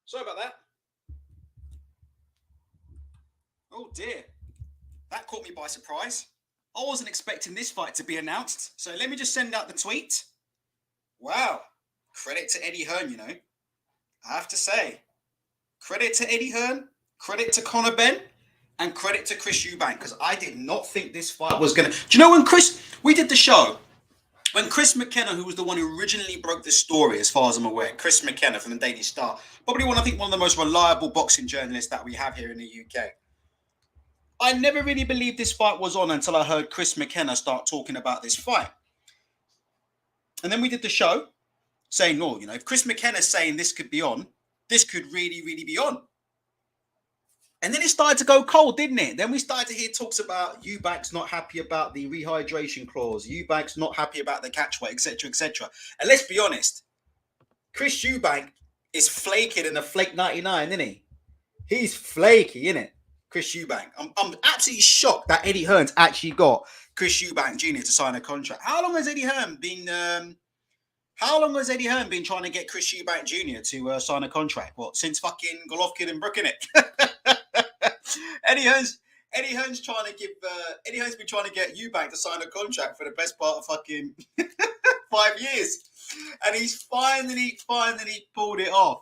Sorry about that. Oh dear. That caught me by surprise. I wasn't expecting this fight to be announced. So let me just send out the tweet. Wow. Credit to Eddie Hearn, you know. I have to say. Credit to Eddie Hearn. Credit to Conor Benn. And credit to Chris Eubank. Because I did not think this fight was going to... Do you know when we did the show? When Chris McKenna, who was the one who originally broke this story, as far as I'm aware, Chris McKenna from the Daily Star, probably one of the most reliable boxing journalists that we have here in the UK. I never really believed this fight was on until I heard Chris McKenna start talking about this fight. And then we did the show saying, no, if Chris McKenna's saying this could be on, this could really, really be on. And then it started to go cold, didn't it? Then we started to hear talks about Eubank's not happy about the rehydration clause. Eubank's not happy about the catch weight, etc., etc. And let's be honest, Chris Eubank is flakier than a flake 99, isn't he? He's flaky, isn't it? Chris Eubank. I'm absolutely shocked that Eddie Hearn's actually got Chris Eubank Jr. to sign a contract. How long has Eddie Hearn been trying to get Chris Eubank Jr. to sign a contract? What, since fucking Golovkin and Brook, innit? Eddie Hearn's been trying to get Eubank to sign a contract for the best part of fucking 5 years. And he's finally pulled it off.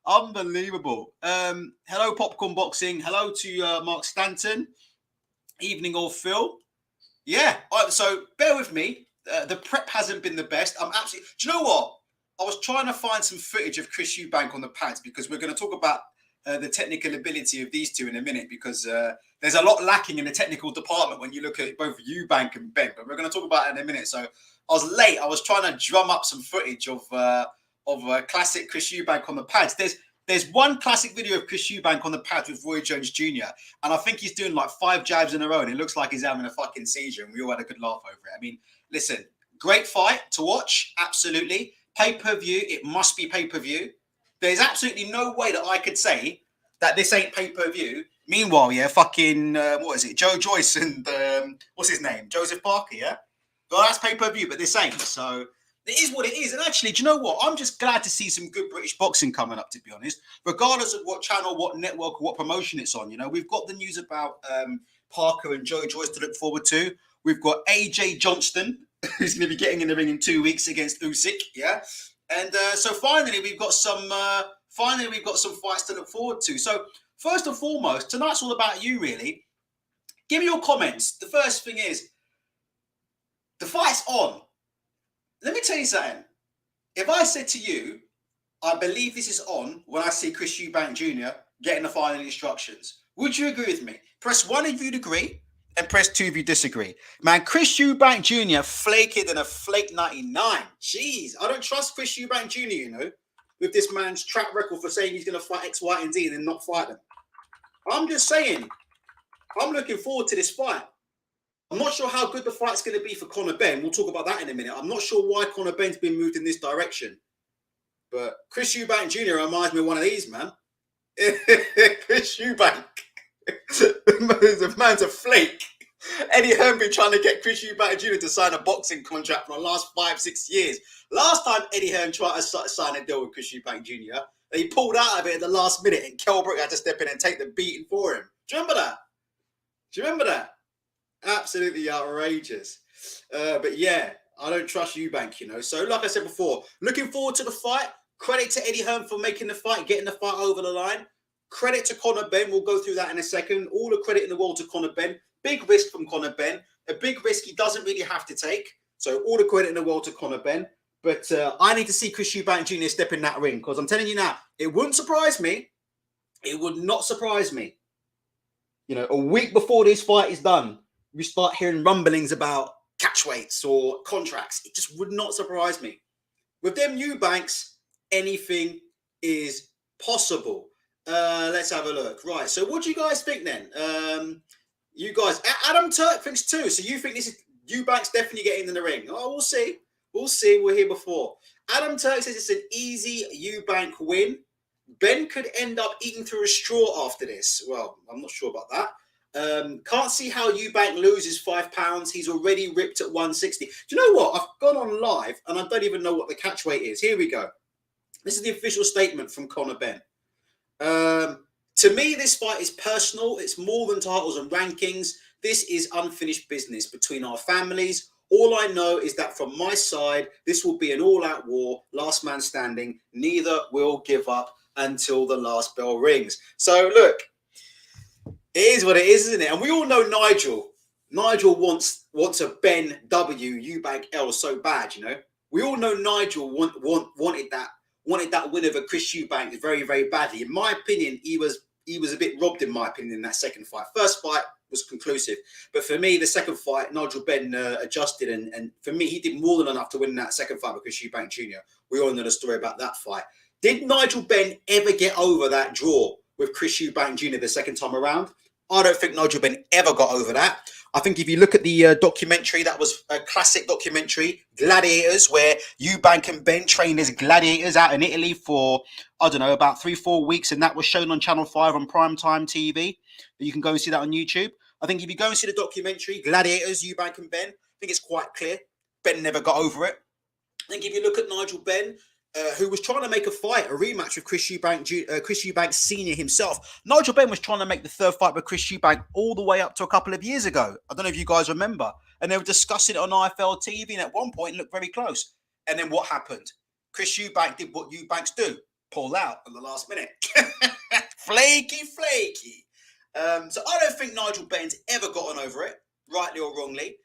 Unbelievable. Hello, Popcorn Boxing. Hello to Mark Stanton. Evening all, Phil. Yeah, so bear with me. The prep hasn't been the best. Do you know what? I was trying to find some footage of Chris Eubank on the pads because we're going to talk about the technical ability of these two in a minute because there's a lot lacking in the technical department when you look at both Eubank and Benn. But we're going to talk about it in a minute. So I was late. I was trying to drum up some footage of classic Chris Eubank on the pads. There's one classic video of Chris Eubank on the pads with Roy Jones Jr. And I think he's doing like 5 jabs in a row and it looks like he's having a fucking seizure and we all had a good laugh over it. I mean, listen, great fight to watch, absolutely. Pay-per-view, it must be pay-per-view. There's absolutely no way that I could say that this ain't pay-per-view. Meanwhile, yeah, fucking, what is it? Joe Joyce and, what's his name? Joseph Parker, yeah? Well, that's pay-per-view, but this ain't, so... It is what it is. And actually, do you know what? I'm just glad to see some good British boxing coming up, to be honest. Regardless of what channel, what network, or what promotion it's on. We've got the news about Parker and Joe Joyce to look forward to. We've got AJ Johnston, who's going to be getting in the ring in 2 weeks against Usyk. Yeah. And so finally, we've got some fights to look forward to. So first and foremost, tonight's all about you, really. Give me your comments. The first thing is, the fight's on. Let me tell you something. If I said to you, I believe this is on when I see Chris Eubank Jr. getting the final instructions, would you agree with me? Press 1 if you'd agree and press 2 if you disagree. Man, Chris Eubank Jr. flakier than a flake 99. Jeez, I don't trust Chris Eubank Jr., with this man's track record for saying he's going to fight X, Y, and Z and then not fight them. I'm just saying, I'm looking forward to this fight. I'm not sure how good the fight's going to be for Conor Benn. We'll talk about that in a minute. I'm not sure why Conor Benn's been moved in this direction. But Chris Eubank Jr. reminds me of one of these, man. Chris Eubank. The man's a flake. Eddie Hearn been trying to get Chris Eubank Jr. to sign a boxing contract for the last 5-6 years. Last time Eddie Hearn tried to sign a deal with Chris Eubank Jr., he pulled out of it at the last minute and Kell Brook had to step in and take the beating for him. Do you remember that? Absolutely outrageous. But yeah, I don't trust Eubank, So like I said before, looking forward to the fight. Credit to Eddie Hearn for making the fight, getting the fight over the line. Credit to Conor Benn. We'll go through that in a second. All the credit in the world to Conor Benn. Big risk from Conor Benn. A big risk he doesn't really have to take. So all the credit in the world to Conor Benn. But I need to see Chris Eubank Jr. step in that ring because I'm telling you now, it wouldn't surprise me. It would not surprise me. A week before this fight is done, we start hearing rumblings about catch weights or contracts. It just would not surprise me. With them Eubanks, anything is possible. Let's have a look. Right, so what do you guys think then? You guys, Adam Turk thinks too. So you think this is Eubanks definitely getting in the ring? Oh, we'll see. We're here before. Adam Turk says it's an easy Eubank win. Benn could end up eating through a straw after this. Well, I'm not sure about that. Can't see how Eubank loses £5. He's already ripped at 160. Do you know what? I've gone on live and I don't even know what the catch weight is. Here we go. This is the official statement from Conor Benn. To me, this fight is personal. It's more than titles and rankings. This is unfinished business between our families. All I know is that from my side, this will be an all-out war, last man standing. Neither will give up until the last bell rings. So look, it is what it is, isn't it? And we all know Nigel. Nigel wants a Benn W Eubank L so bad, you know. We all know Nigel wanted that win over Chris Eubank very, very badly. In my opinion, he was a bit robbed, in my opinion, in that second fight. First fight was conclusive. But for me, the second fight, Nigel Benn adjusted. And for me, he did more than enough to win that second fight with Chris Eubank Jr. We all know the story about that fight. Did Nigel Benn ever get over that draw with Chris Eubank Jr. the second time around? I don't think Nigel Benn ever got over that. I think if you look at the documentary, that was a classic documentary, Gladiators, where Eubank and Benn trained as gladiators out in Italy for, I don't know, about 3-4 weeks. And that was shown on Channel 5 on primetime TV. You can go and see that on YouTube. I think if you go and see the documentary, Gladiators, Eubank and Benn, I think it's quite clear. Benn never got over it. I think if you look at Nigel Benn, who was trying to make a rematch with Chris Eubank Sr. himself. Nigel Benn was trying to make the third fight with Chris Eubank all the way up to a couple of years ago. I don't know if you guys remember. And they were discussing it on IFL TV, and at one point it looked very close. And then what happened? Chris Eubank did what Eubanks do. Pull out at the last minute. Flaky. So I don't think Nigel Benn's ever gotten over it, rightly or wrongly.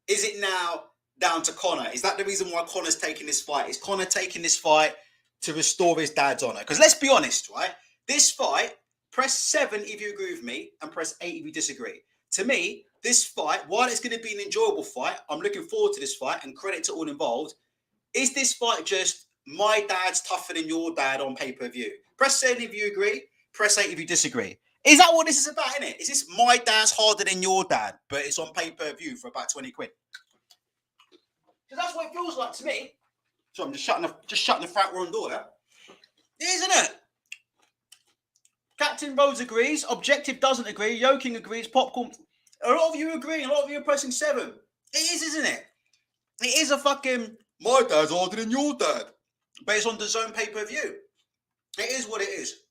Is it now down to Conor? Is that the reason why Conor's taking this fight? Is Conor taking this fight to restore his dad's honour? Because let's be honest, right? This fight, press 7 if you agree with me and press 8 if you disagree. To me, this fight, while it's going to be an enjoyable fight, I'm looking forward to this fight and credit to all involved. Is this fight just my dad's tougher than your dad on pay-per-view? Press 7 if you agree, press 8 if you disagree. Is that what this is about, innit? Is this my dad's harder than your dad, but it's on pay-per-view for about 20 quid? Because that's what it feels like to me. So I'm just shutting the front room door there. Isn't it? Captain Rhodes agrees. Objective doesn't agree. Yoking agrees. Popcorn. A lot of you agree. A lot of you are pressing 7. It is, isn't it? It is a fucking my dad's harder than your dad. But it's on the Zone pay-per-view. It is what it is.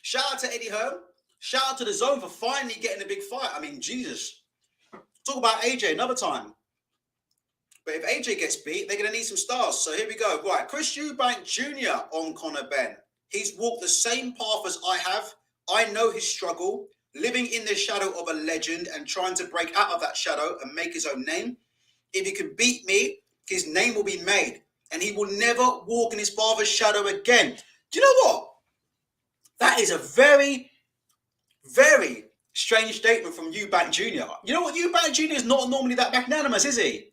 Shout out to Eddie Hearn. Shout out to the Zone for finally getting a big fight. I mean, Jesus. Talk about AJ another time. But if AJ gets beat, they're going to need some stars. So here we go. Right, Chris Eubank Jr. on Conor Benn. He's walked the same path as I have. I know his struggle, living in the shadow of a legend and trying to break out of that shadow and make his own name. If he can beat me, his name will be made. And he will never walk in his father's shadow again. Do you know what? That is a very, very strange statement from Eubank Jr. You know what? Eubank Jr. is not normally that magnanimous, is he?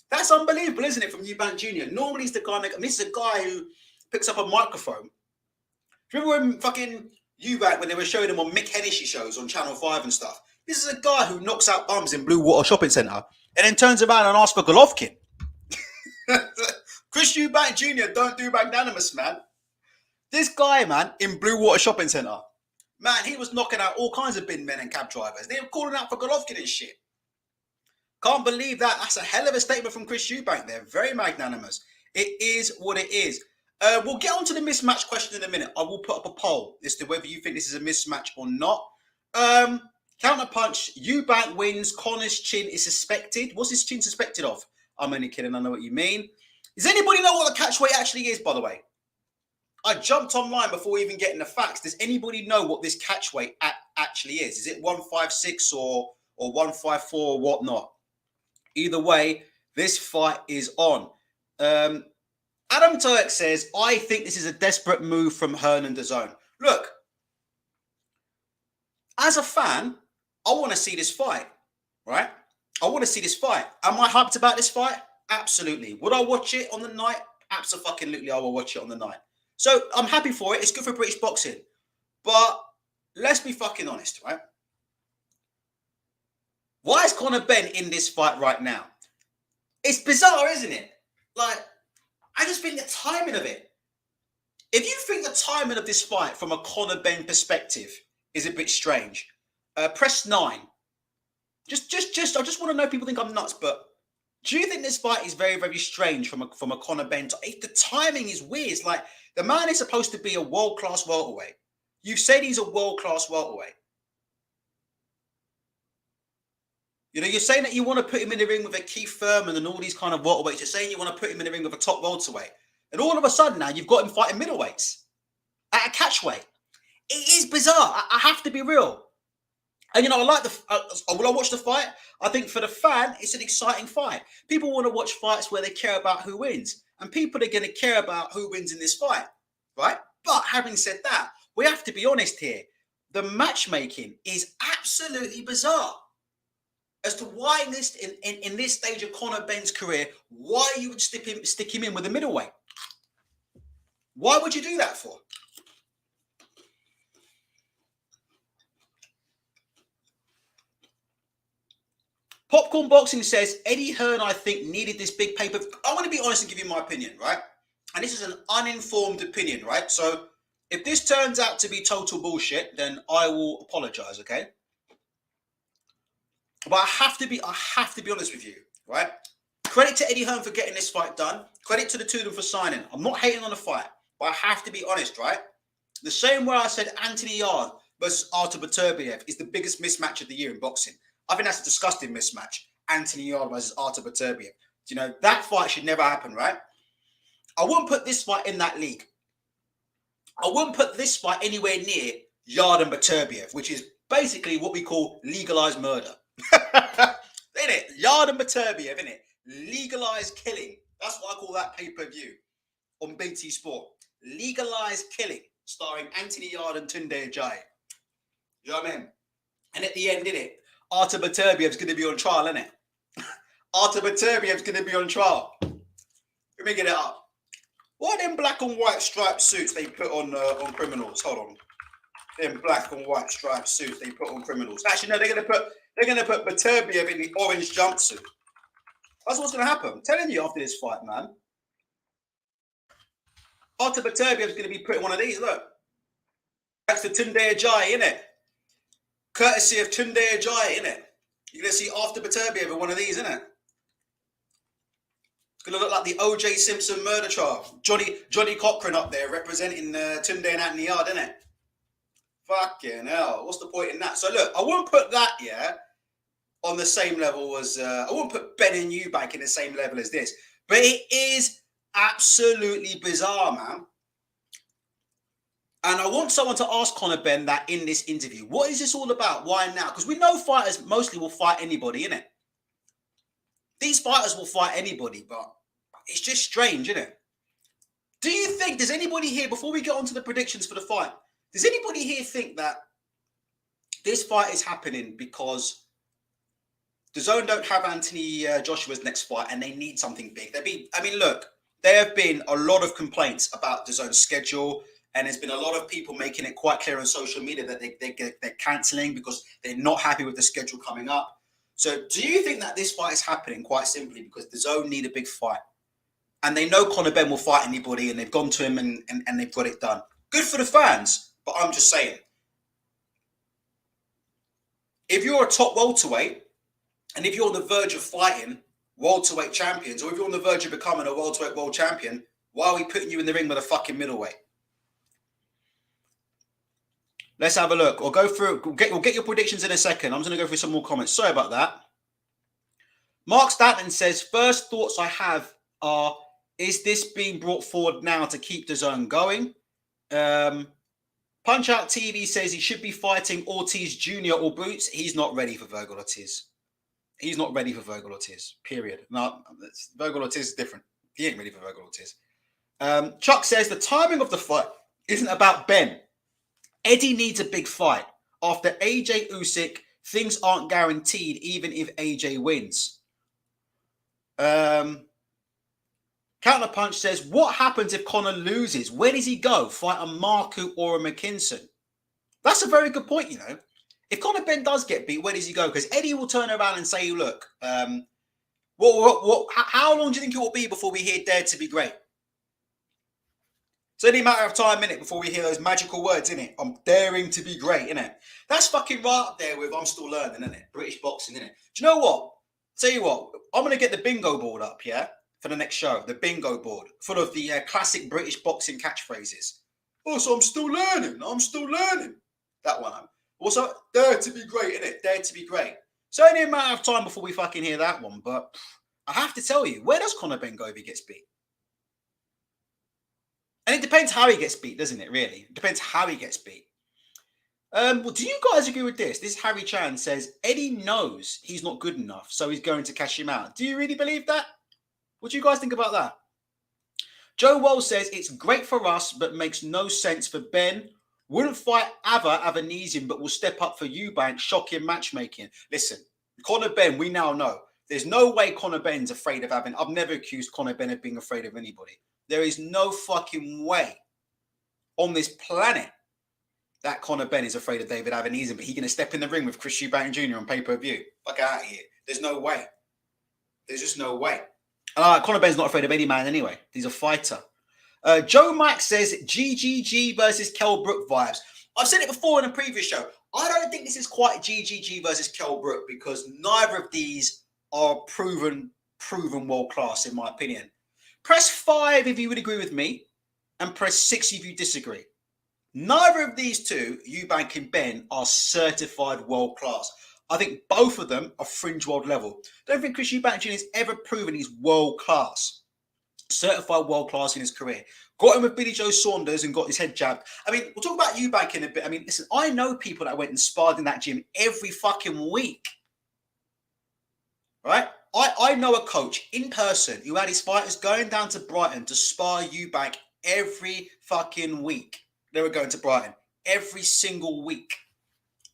That's unbelievable, isn't it, from Eubank Jr.? Normally he's the guy, this is a guy who picks up a microphone. Remember when fucking Eubank, when they were showing him on Mick Hennessy shows on Channel 5 and stuff? This is a guy who knocks out bums in Blue Water Shopping Centre and then turns around and asks for Golovkin. Chris Eubank Jr. don't do magnanimous, man. This guy, man, in Blue Water Shopping Centre, man, he was knocking out all kinds of bin men and cab drivers. They were calling out for Golovkin and shit. Can't believe that. That's a hell of a statement from Chris Eubank there. Very magnanimous. It is what it is. We'll get on to the mismatch question in a minute. I will put up a poll as to whether you think this is a mismatch or not. Counterpunch, Eubank wins. Conor's chin is suspected. What's his chin suspected of? I'm only kidding. I know what you mean. Does anybody know what the catch weight actually is, by the way? I jumped online before even getting the facts. Does anybody know what this catch weight actually is? Is it 156 or 154 or whatnot? Either way, this fight is on. Adam Turk says, I think this is a desperate move from Hearn and DAZN. Look, as a fan, I want to see this fight, right? I want to see this fight. Am I hyped about this fight? Absolutely. Would I watch it on the night? Absolutely, I will watch it on the night. So I'm happy for it. It's good for British boxing. But let's be fucking honest, right? Why is Conor Benn in this fight right now? It's bizarre, isn't it? Like, I just think the timing of it. If you think the timing of this fight from a Conor Benn perspective is a bit strange, press 9. I just want to know if people think I'm nuts, but do you think this fight is very, very strange from a Conor Benn? The timing is weird. It's like The man is supposed to be a world-class welterweight. You've said he's a world-class welterweight. You know, you're saying that you want to put him in the ring with a Keith Thurman and all these kind of welterweights. You're saying you want to put him in the ring with a top welterweight. And all of a sudden now you've got him fighting middleweights at a catchweight. It is bizarre. I have to be real. And, you know, I like will I watch the fight? I think for the fan, it's an exciting fight. People want to watch fights where they care about who wins. And people are going to care about who wins in this fight, right? But having said that, we have to be honest here. The matchmaking is absolutely bizarre as to why in this stage of Conor Benn's career, why you would stick him in with a middleweight. Why would you do that for? Popcorn Boxing says, Eddie Hearn, I think, needed this big paper. I want to be honest and give you my opinion, right? And this is an uninformed opinion, right? So if this turns out to be total bullshit, then I will apologize, okay? But I have to be honest with you, right? Credit to Eddie Hearn for getting this fight done. Credit to the two of them for signing. I'm not hating on the fight, but I have to be honest, right? The same way I said Anthony Yarde versus Artur Beterbiev is the biggest mismatch of the year in boxing. I think that's a disgusting mismatch. Anthony Yarde versus Artur Beterbiev. You know, that fight should never happen, right? I wouldn't put this fight in that league. I wouldn't put this fight anywhere near Yarde and Beterbiev, which is basically what we call legalized murder. Isn't it? Yarde and Beterbiev, isn't it? Legalized killing. That's what I call that pay-per-view on BT Sport. Legalized killing, starring Anthony Yarde and Tunde Ajayi. You know what I mean? And at the end, innit? Artur Beterbiev's going to be on trial, isn't it? Artur Beterbiev's going to be on trial. Let me get it up. What are them black and white striped suits they put on criminals? Hold on. Them black and white striped suits they put on criminals. Actually, no, they're going to put Beterbiev in the orange jumpsuit. That's what's going to happen. I'm telling you after this fight, man. Artur Beterbiev's going to be put in one of these. Look. That's the Tunde Ajayi, innit? Courtesy of Tunde Ajayi, innit? You're going to see Artur Beterbiev in one of these, innit? It's going to look like the O.J. Simpson murder trial. Johnny Cochran up there representing Tunde and Anthony Yarde, innit? Fucking hell. What's the point in that? So look, I wouldn't put that, on the same level as... I wouldn't put Benn and Eubank in the same level as this. But it is absolutely bizarre, man. And I want someone to ask Conor Benn that in this interview. What is this all about? Why now? Because we know fighters mostly will fight anybody, innit? These fighters will fight anybody, but it's just strange, isn't it? Do you think, does anybody here, before we get on to the predictions for the fight, does anybody here think that this fight is happening because DAZN don't have Anthony Joshua's next fight and they need something big? Look, there have been a lot of complaints about DAZN's schedule, and there's been a lot of people making it quite clear on social media that they're cancelling because they're not happy with the schedule coming up. So do you think that this fight is happening quite simply because DAZN need a big fight? And they know Conor Benn will fight anybody, and they've gone to him and they've got it done. Good for the fans, but I'm just saying. If you're a top welterweight, and if you're on the verge of fighting welterweight champions, or if you're on the verge of becoming a welterweight world champion, why are we putting you in the ring with a fucking middleweight? Let's have a look. We'll go through. We'll get your predictions in a second. I'm just going to go through some more comments. Sorry about that. Mark Stanton says, first thoughts I have are, is this being brought forward now to keep DAZN going? Punch Out TV says he should be fighting Ortiz Jr. or Boots. He's not ready for Virgil Ortiz. He's not ready for Virgil Ortiz, period. No, Virgil Ortiz is different. He ain't ready for Virgil Ortiz. Chuck says the timing of the fight isn't about Benn. Eddie needs a big fight. After AJ Usyk, things aren't guaranteed even if AJ wins. Counterpunch says, what happens if Conor loses? Where does he go? Fight a Marku or a McKinson? That's a very good point, you know. If Conor Benn does get beat, where does he go? Because Eddie will turn around and say, look, how long do you think it will be before we hear Dare to be great? It's only a matter of time, innit, before we hear those magical words, innit? I'm daring to be great, innit? That's fucking right up there with I'm still learning, innit? British boxing, innit? Do you know what? Tell you what, I'm going to get the bingo board up, yeah? for the next show, the bingo board, full of the classic British boxing catchphrases. Oh, so I'm still learning. I'm still learning. That one. Also, dare to be great, innit? Dare to be great. So only a matter of time before we fucking hear that one. But I have to tell you, where does Conor Benn go if he gets beat? And it depends how he gets beat, doesn't it, really? It depends how he gets beat. Well, do you guys agree with this? This Harry Chan says, Eddie knows he's not good enough, so he's going to cash him out. Do you really believe that? What do you guys think about that? Joe Wells says, it's great for us, but makes no sense for Benn. Wouldn't fight Avanesian, but will step up for Eubank. Shocking matchmaking. Listen, Conor Benn, we now know. There's no way Conor Benn's afraid of I've never accused Conor Benn of being afraid of anybody. There is no fucking way on this planet that Conor Benn is afraid of David Avanesian, but he's going to step in the ring with Chris Eubank Jr. on pay-per-view. Fuck out of here. There's no way. There's just no way. Conor Benn's not afraid of any man anyway. He's a fighter. Joe Mike says GGG versus Kell Brook vibes. I've said it before in a previous show. I don't think this is quite GGG versus Kell Brook because neither of these are proven world class in my opinion. Press 5 if you would agree with me, and press 6 if you disagree. Neither of these two, Eubank and Benn, are certified world class. I think both of them are fringe world level. I don't think Chris Eubank Jr. has ever proven he's world class. Certified world class in his career. Got him with Billy Joe Saunders and got his head jabbed. I mean, we'll talk about Eubank in a bit. I mean, listen, I know people that went and sparred in that gym every fucking week. Right? I know a coach in person who had his fighters going down to Brighton to spar Eubank every fucking week. They were going to Brighton every single week.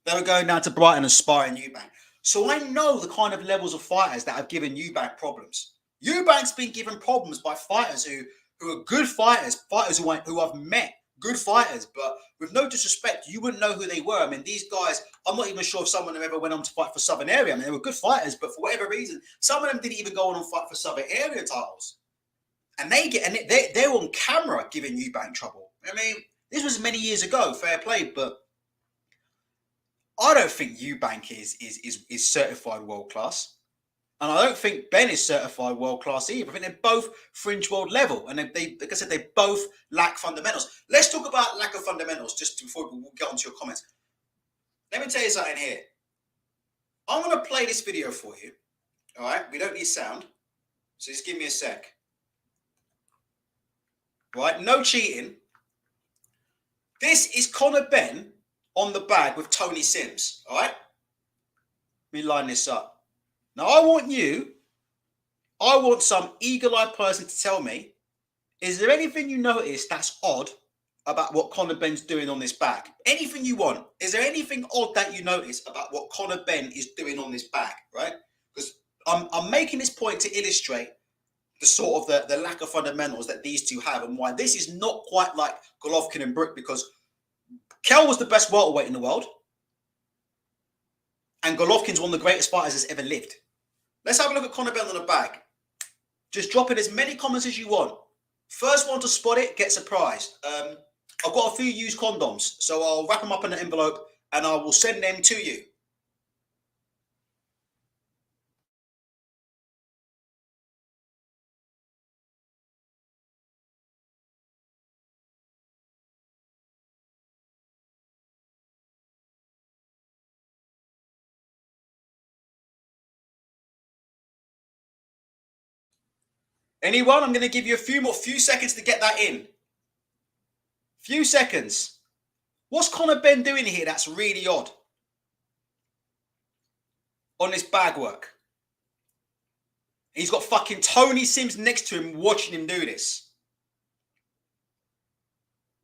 They were going down to Brighton and sparring Eubank. So I know the kind of levels of fighters that have given Eubank problems. Eubank's been given problems by fighters who are good fighters who I've met, good fighters, but with no disrespect, you wouldn't know who they were. I mean, these guys, I'm not even sure if some of them ever went on to fight for Southern Area. I mean, they were good fighters, but for whatever reason, some of them didn't even go on and fight for Southern Area titles. And they're on camera giving Eubank trouble. I mean, this was many years ago, fair play, but I don't think Eubank is certified world class. And I don't think Benn is certified world class either. I think they're both fringe world level. And they like I said, they both lack fundamentals. Let's talk about lack of fundamentals just before we get onto your comments. Let me tell you something here. I'm going to play this video for you. All right? We don't need sound. So just give me a sec. Right? No cheating. This is Conor Benn on the bag with Tony Sims. All right? Let me line this up. Now, I want some eagle-eyed person to tell me, is there anything you notice that's odd about what Conor Benn's doing on this bag? Anything you want. Is there anything odd that you notice about what Conor Benn is doing on this bag, right? Because I'm making this point to illustrate the sort of the lack of fundamentals that these two have and why this is not quite like Golovkin and Brook, because Kell was the best welterweight in the world and Golovkin's one of the greatest fighters that's ever lived. Let's have a look at Conor Benn on the bag. Just drop in as many comments as you want. First one to spot it gets a prize. I've got a few used condoms, so I'll wrap them up in an envelope and I will send them to you. Anyone? I'm going to give you a few seconds to get that in. Few seconds. What's Conor Benn doing here that's really odd on this bag work? He's got fucking Tony Sims next to him watching him do this.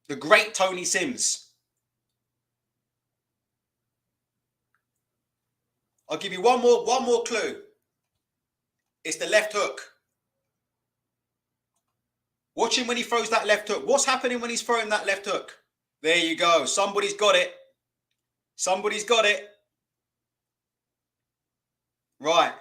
The great Tony Sims. I'll give you one more clue. It's the left hook. Watch him when he throws that left hook. What's happening when he's throwing that left hook? There you go. Somebody's got it. Somebody's got it. Right.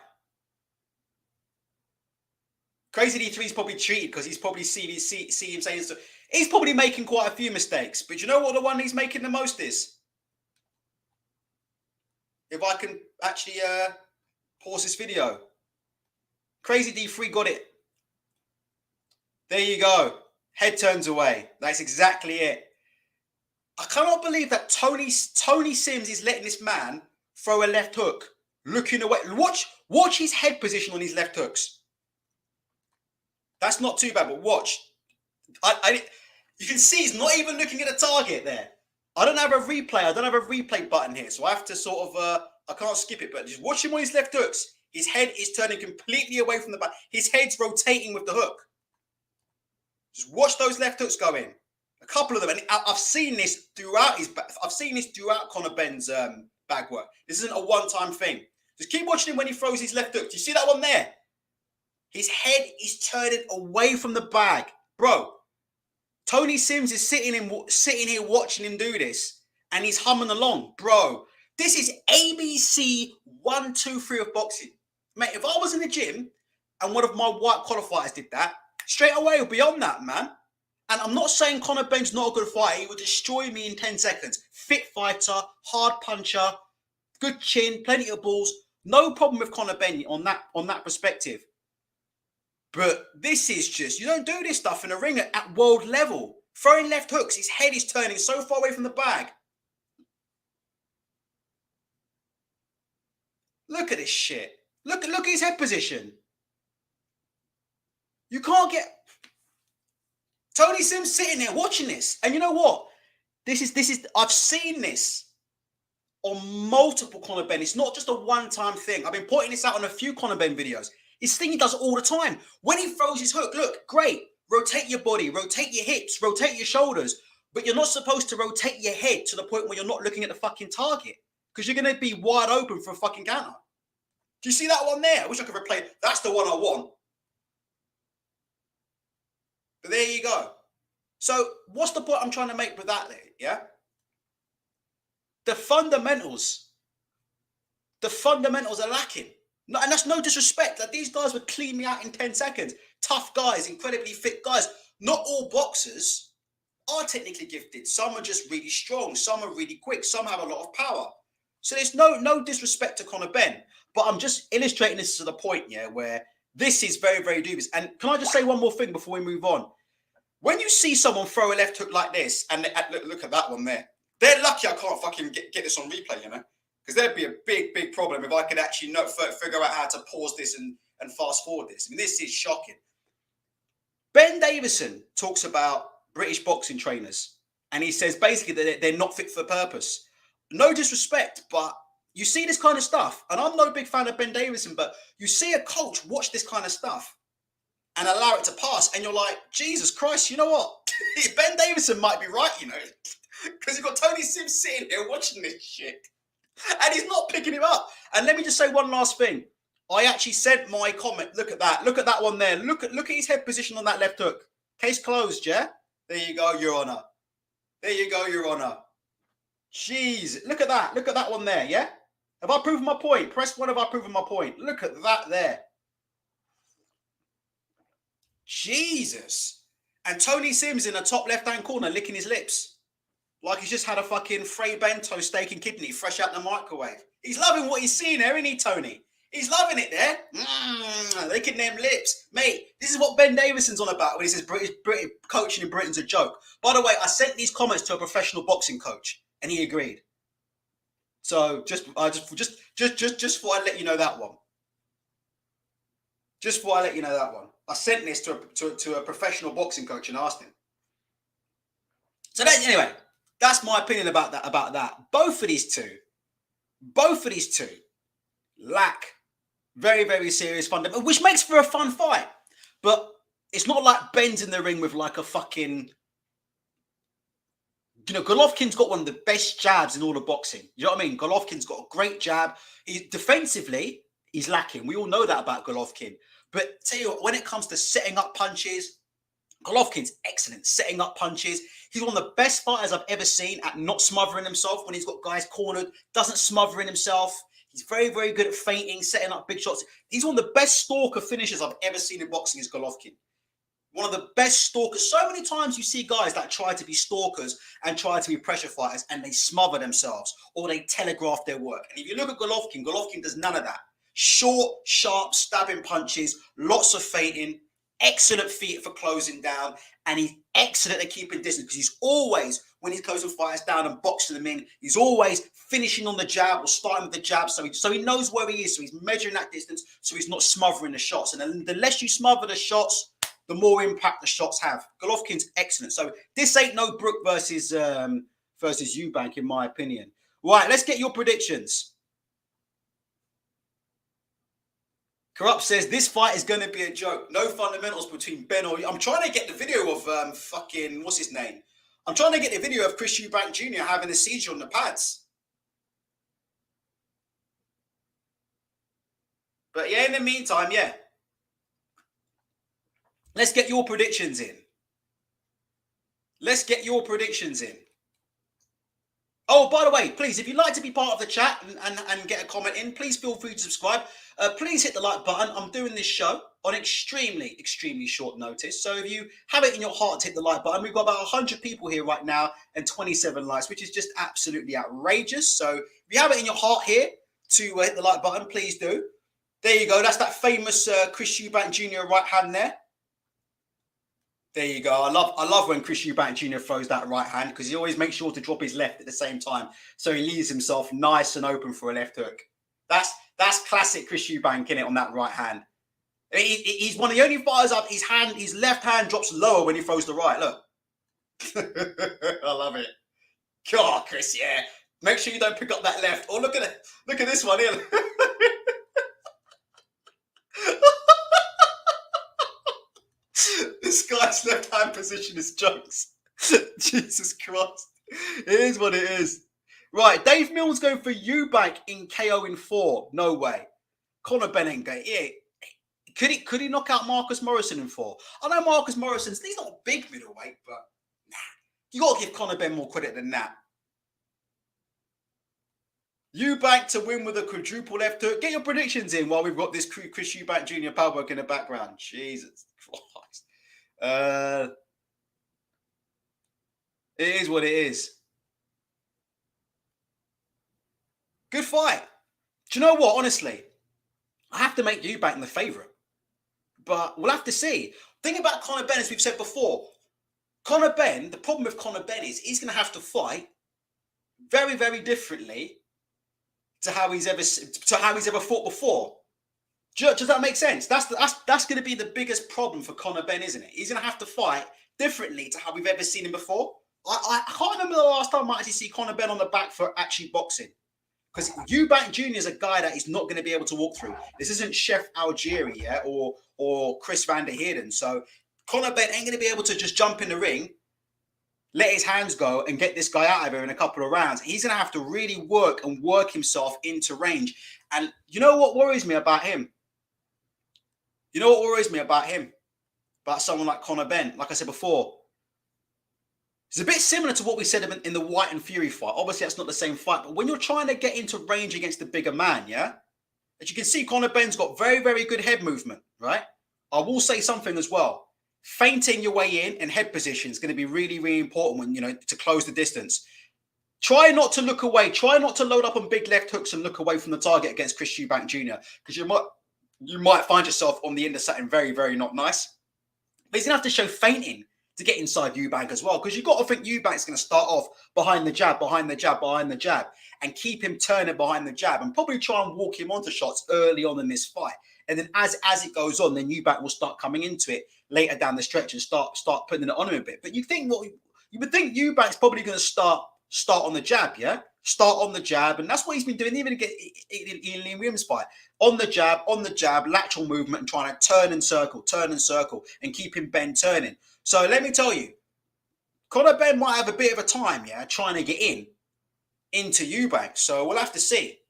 Crazy D3's probably cheated because he's probably see him saying this. He's probably making quite a few mistakes. But you know what the one he's making the most is? If I can actually pause this video. Crazy D3 got it. There you go. Head turns away. That's exactly it. I cannot believe that Tony Sims is letting this man throw a left hook, looking away. Watch his head position on his left hooks. That's not too bad, but watch. You can see he's not even looking at the target there. I don't have a replay. I don't have a replay button here, so I have to sort of. I can't skip it, but just watch him on his left hooks. His head is turning completely away from the back. His head's rotating with the hook. Just watch those left hooks go in. A couple of them, and I've seen this throughout Conor Benn's bag work. This isn't a one-time thing. Just keep watching him when he throws his left hook. Do you see that one there? His head is turning away from the bag, bro. Tony Sims is sitting here watching him do this, and he's humming along, bro. This is ABC 1, 2, 3 of boxing, mate. If I was in the gym and one of my white collar fighters did that, straight away it'll be on that, man. And I'm not saying Conor Benn's not a good fighter. He would destroy me in 10 seconds. Fit fighter, hard puncher, good chin, plenty of balls. No problem with Conor Benn on that perspective. But this is just, you don't do this stuff in a ring at world level. Throwing left hooks, his head is turning so far away from the bag. Look at this shit. Look at his head position. You can't get... Tony Sims sitting there watching this. And you know what? This is I've seen this on multiple Conor Benn. It's not just a one-time thing. I've been pointing this out on a few Conor Benn videos. It's thing he does all the time. When he throws his hook, look, great. Rotate your body, rotate your hips, rotate your shoulders. But you're not supposed to rotate your head to the point where you're not looking at the fucking target. Because you're going to be wide open for a fucking counter. Do you see that one there? I wish I could replay it. That's the one I want. But there you go. So what's the point I'm trying to make with that there? Yeah? The fundamentals are lacking. No, and that's no disrespect. Like, these guys would clean me out in 10 seconds. Tough guys, incredibly fit guys. Not all boxers are technically gifted. Some are just really strong. Some are really quick. Some have a lot of power. So there's no disrespect to Conor Benn. But I'm just illustrating this to the point, yeah, where this is very, very dubious. And can I just say one more thing before we move on? When you see someone throw a left hook like this, and look at that one there. They're lucky I can't fucking get this on replay, you know? Because there'd be a big, big problem if I could actually figure out how to pause this and fast forward this. I mean, this is shocking. Ben Davison talks about British boxing trainers, and he says basically that they're not fit for purpose. No disrespect, but you see this kind of stuff, and I'm no big fan of Ben Davison, but you see a coach watch this kind of stuff and allow it to pass, and you're like, Jesus Christ, you know what? Ben Davison might be right, you know, because you've got Tony Sims sitting here watching this shit, and he's not picking him up. And let me just say one last thing. I actually sent my comment. Look at that one there. Look at his head position on that left hook. Case closed, yeah? There you go, Your Honor. There you go, Your Honor. Jeez, look at that one there, yeah? Have I proven my point? Press 1 if I've proven my point. Look at that there. Jesus. And Tony Sims in the top left-hand corner licking his lips. Like he's just had a fucking Frey bento steak and kidney fresh out the microwave. He's loving what he's seeing there, isn't he, Tony? He's loving it there. Licking them lips. Mate, this is what Ben Davison's on about when he says British coaching in Britain's a joke. By the way, I sent these comments to a professional boxing coach, and he agreed. So just thought I'd let you know that one. Just thought I'd let you know that one. I sent this to a professional boxing coach and asked him. So anyway, that's my opinion about that. Both of these two lack very, very serious fundamental, which makes for a fun fight. But it's not like Benn's in the ring with like a fucking... You know, Golovkin's got one of the best jabs in all of boxing. You know what I mean? Golovkin's got a great jab. Defensively, he's lacking. We all know that about Golovkin. But tell you what, when it comes to setting up punches, Golovkin's excellent setting up punches. He's one of the best fighters I've ever seen at not smothering himself when he's got guys cornered. Doesn't smother in himself. He's very, very good at feinting, setting up big shots. He's one of the best stalker finishers I've ever seen in boxing is Golovkin. One of the best stalkers. So many times you see guys that try to be stalkers and try to be pressure fighters and they smother themselves or they telegraph their work. And if you look at Golovkin does none of that. Short, sharp, stabbing punches, lots of feinting, excellent feet for closing down, and he's excellent at keeping distance because he's always, when he's closing fighters down and boxing them in, he's always finishing on the jab or starting with the jab. So he knows where he is. So he's measuring that distance so he's not smothering the shots. And the less you smother the shots, the more impact the shots have. Golovkin's excellent. So this ain't no Brook versus Eubank, in my opinion. Right, let's get your predictions. Corrupt says this fight is going to be a joke. No fundamentals between Benn or... I'm trying to get the video of fucking... What's his name? I'm trying to get the video of Chris Eubank Jr. having a seizure on the pads. But yeah, in the meantime, yeah. Let's get your predictions in. Let's get your predictions in. Oh, by the way, please, if you'd like to be part of the chat and get a comment in, please feel free to subscribe. Please hit the like button. I'm doing this show on extremely, extremely short notice. So if you have it in your heart to hit the like button, we've got about 100 people here right now and 27 likes, which is just absolutely outrageous. So if you have it in your heart here to hit the like button, please do. There you go. That's that famous Chris Eubank Jr. right hand there. There you go. I love when Chris Eubank Jr. throws that right hand because he always makes sure to drop his left at the same time. So he leaves himself nice and open for a left hook. That's classic Chris Eubank, innit, on that right hand. He's one of the only fighters up. His left hand drops lower when he throws the right. Look. I love it. God, Chris, yeah. Make sure you don't pick up that left. Oh, look at it. Look at this one here. This guy's left hand position is jokes. Jesus Christ. It is what it is. Right, Dave Mills going for Eubank in KO in 4. No way. Conor Benn ain't going. Yeah. Could he knock out Marcus Morrison in 4? I know Marcus Morrison's, he's not a big middleweight, but nah. You got to give Conor Benn more credit than that. Eubank to win with a quadruple left hook. Get your predictions in while we've got this Chris Eubank Jr. power work in the background. Jesus Christ. It is what it is. Good fight. Do you know what? Honestly, I have to make Eubank the favourite. But we'll have to see. Thing about Conor Benn, as we've said before, Conor Benn, the problem with Conor Benn is he's going to have to fight very, very differently to how he's ever fought before. Does that make sense? That's going to be the biggest problem for Conor Benn, isn't it? He's going to have to fight differently to how we've ever seen him before. I can't remember the last time I actually see Conor Benn on the back for actually boxing. Because Eubank Jr. is a guy that is not going to be able to walk through. This isn't Chef Algieri, yeah, or Chris Van der Heerden. So Conor Benn ain't going to be able to just jump in the ring, let his hands go, and get this guy out of here in a couple of rounds. He's going to have to really work himself into range. And you know what worries me about him? You know what worries me about him? About someone like Conor Benn, like I said before. It's a bit similar to what we said in the White and Fury fight. Obviously, that's not the same fight. But when you're trying to get into range against the bigger man, yeah? As you can see, Conor Benn's got very, very good head movement, right? I will say something as well. Feinting your way in and head position is going to be really, really important when, to close the distance. Try not to look away. Try not to load up on big left hooks and look away from the target against Chris Eubank Jr. Because you might find yourself on the end of something very, very not nice. But he's going to have to show feinting to get inside Eubank as well. Because you've got to think Eubank's going to start off behind the jab, and keep him turning behind the jab and probably try and walk him onto shots early on in this fight. And then as it goes on, then Eubank will start coming into it later down the stretch and start putting it on him a bit. But you would think Eubank's probably going to start on the jab, yeah? Start on the jab, and that's what he's been doing even in Liam Williams' fight. On the jab, lateral movement, and trying to turn and circle, and keeping Benn turning. So let me tell you, Conor Benn might have a bit of a time, yeah, trying to get into Eubank. So we'll have to see.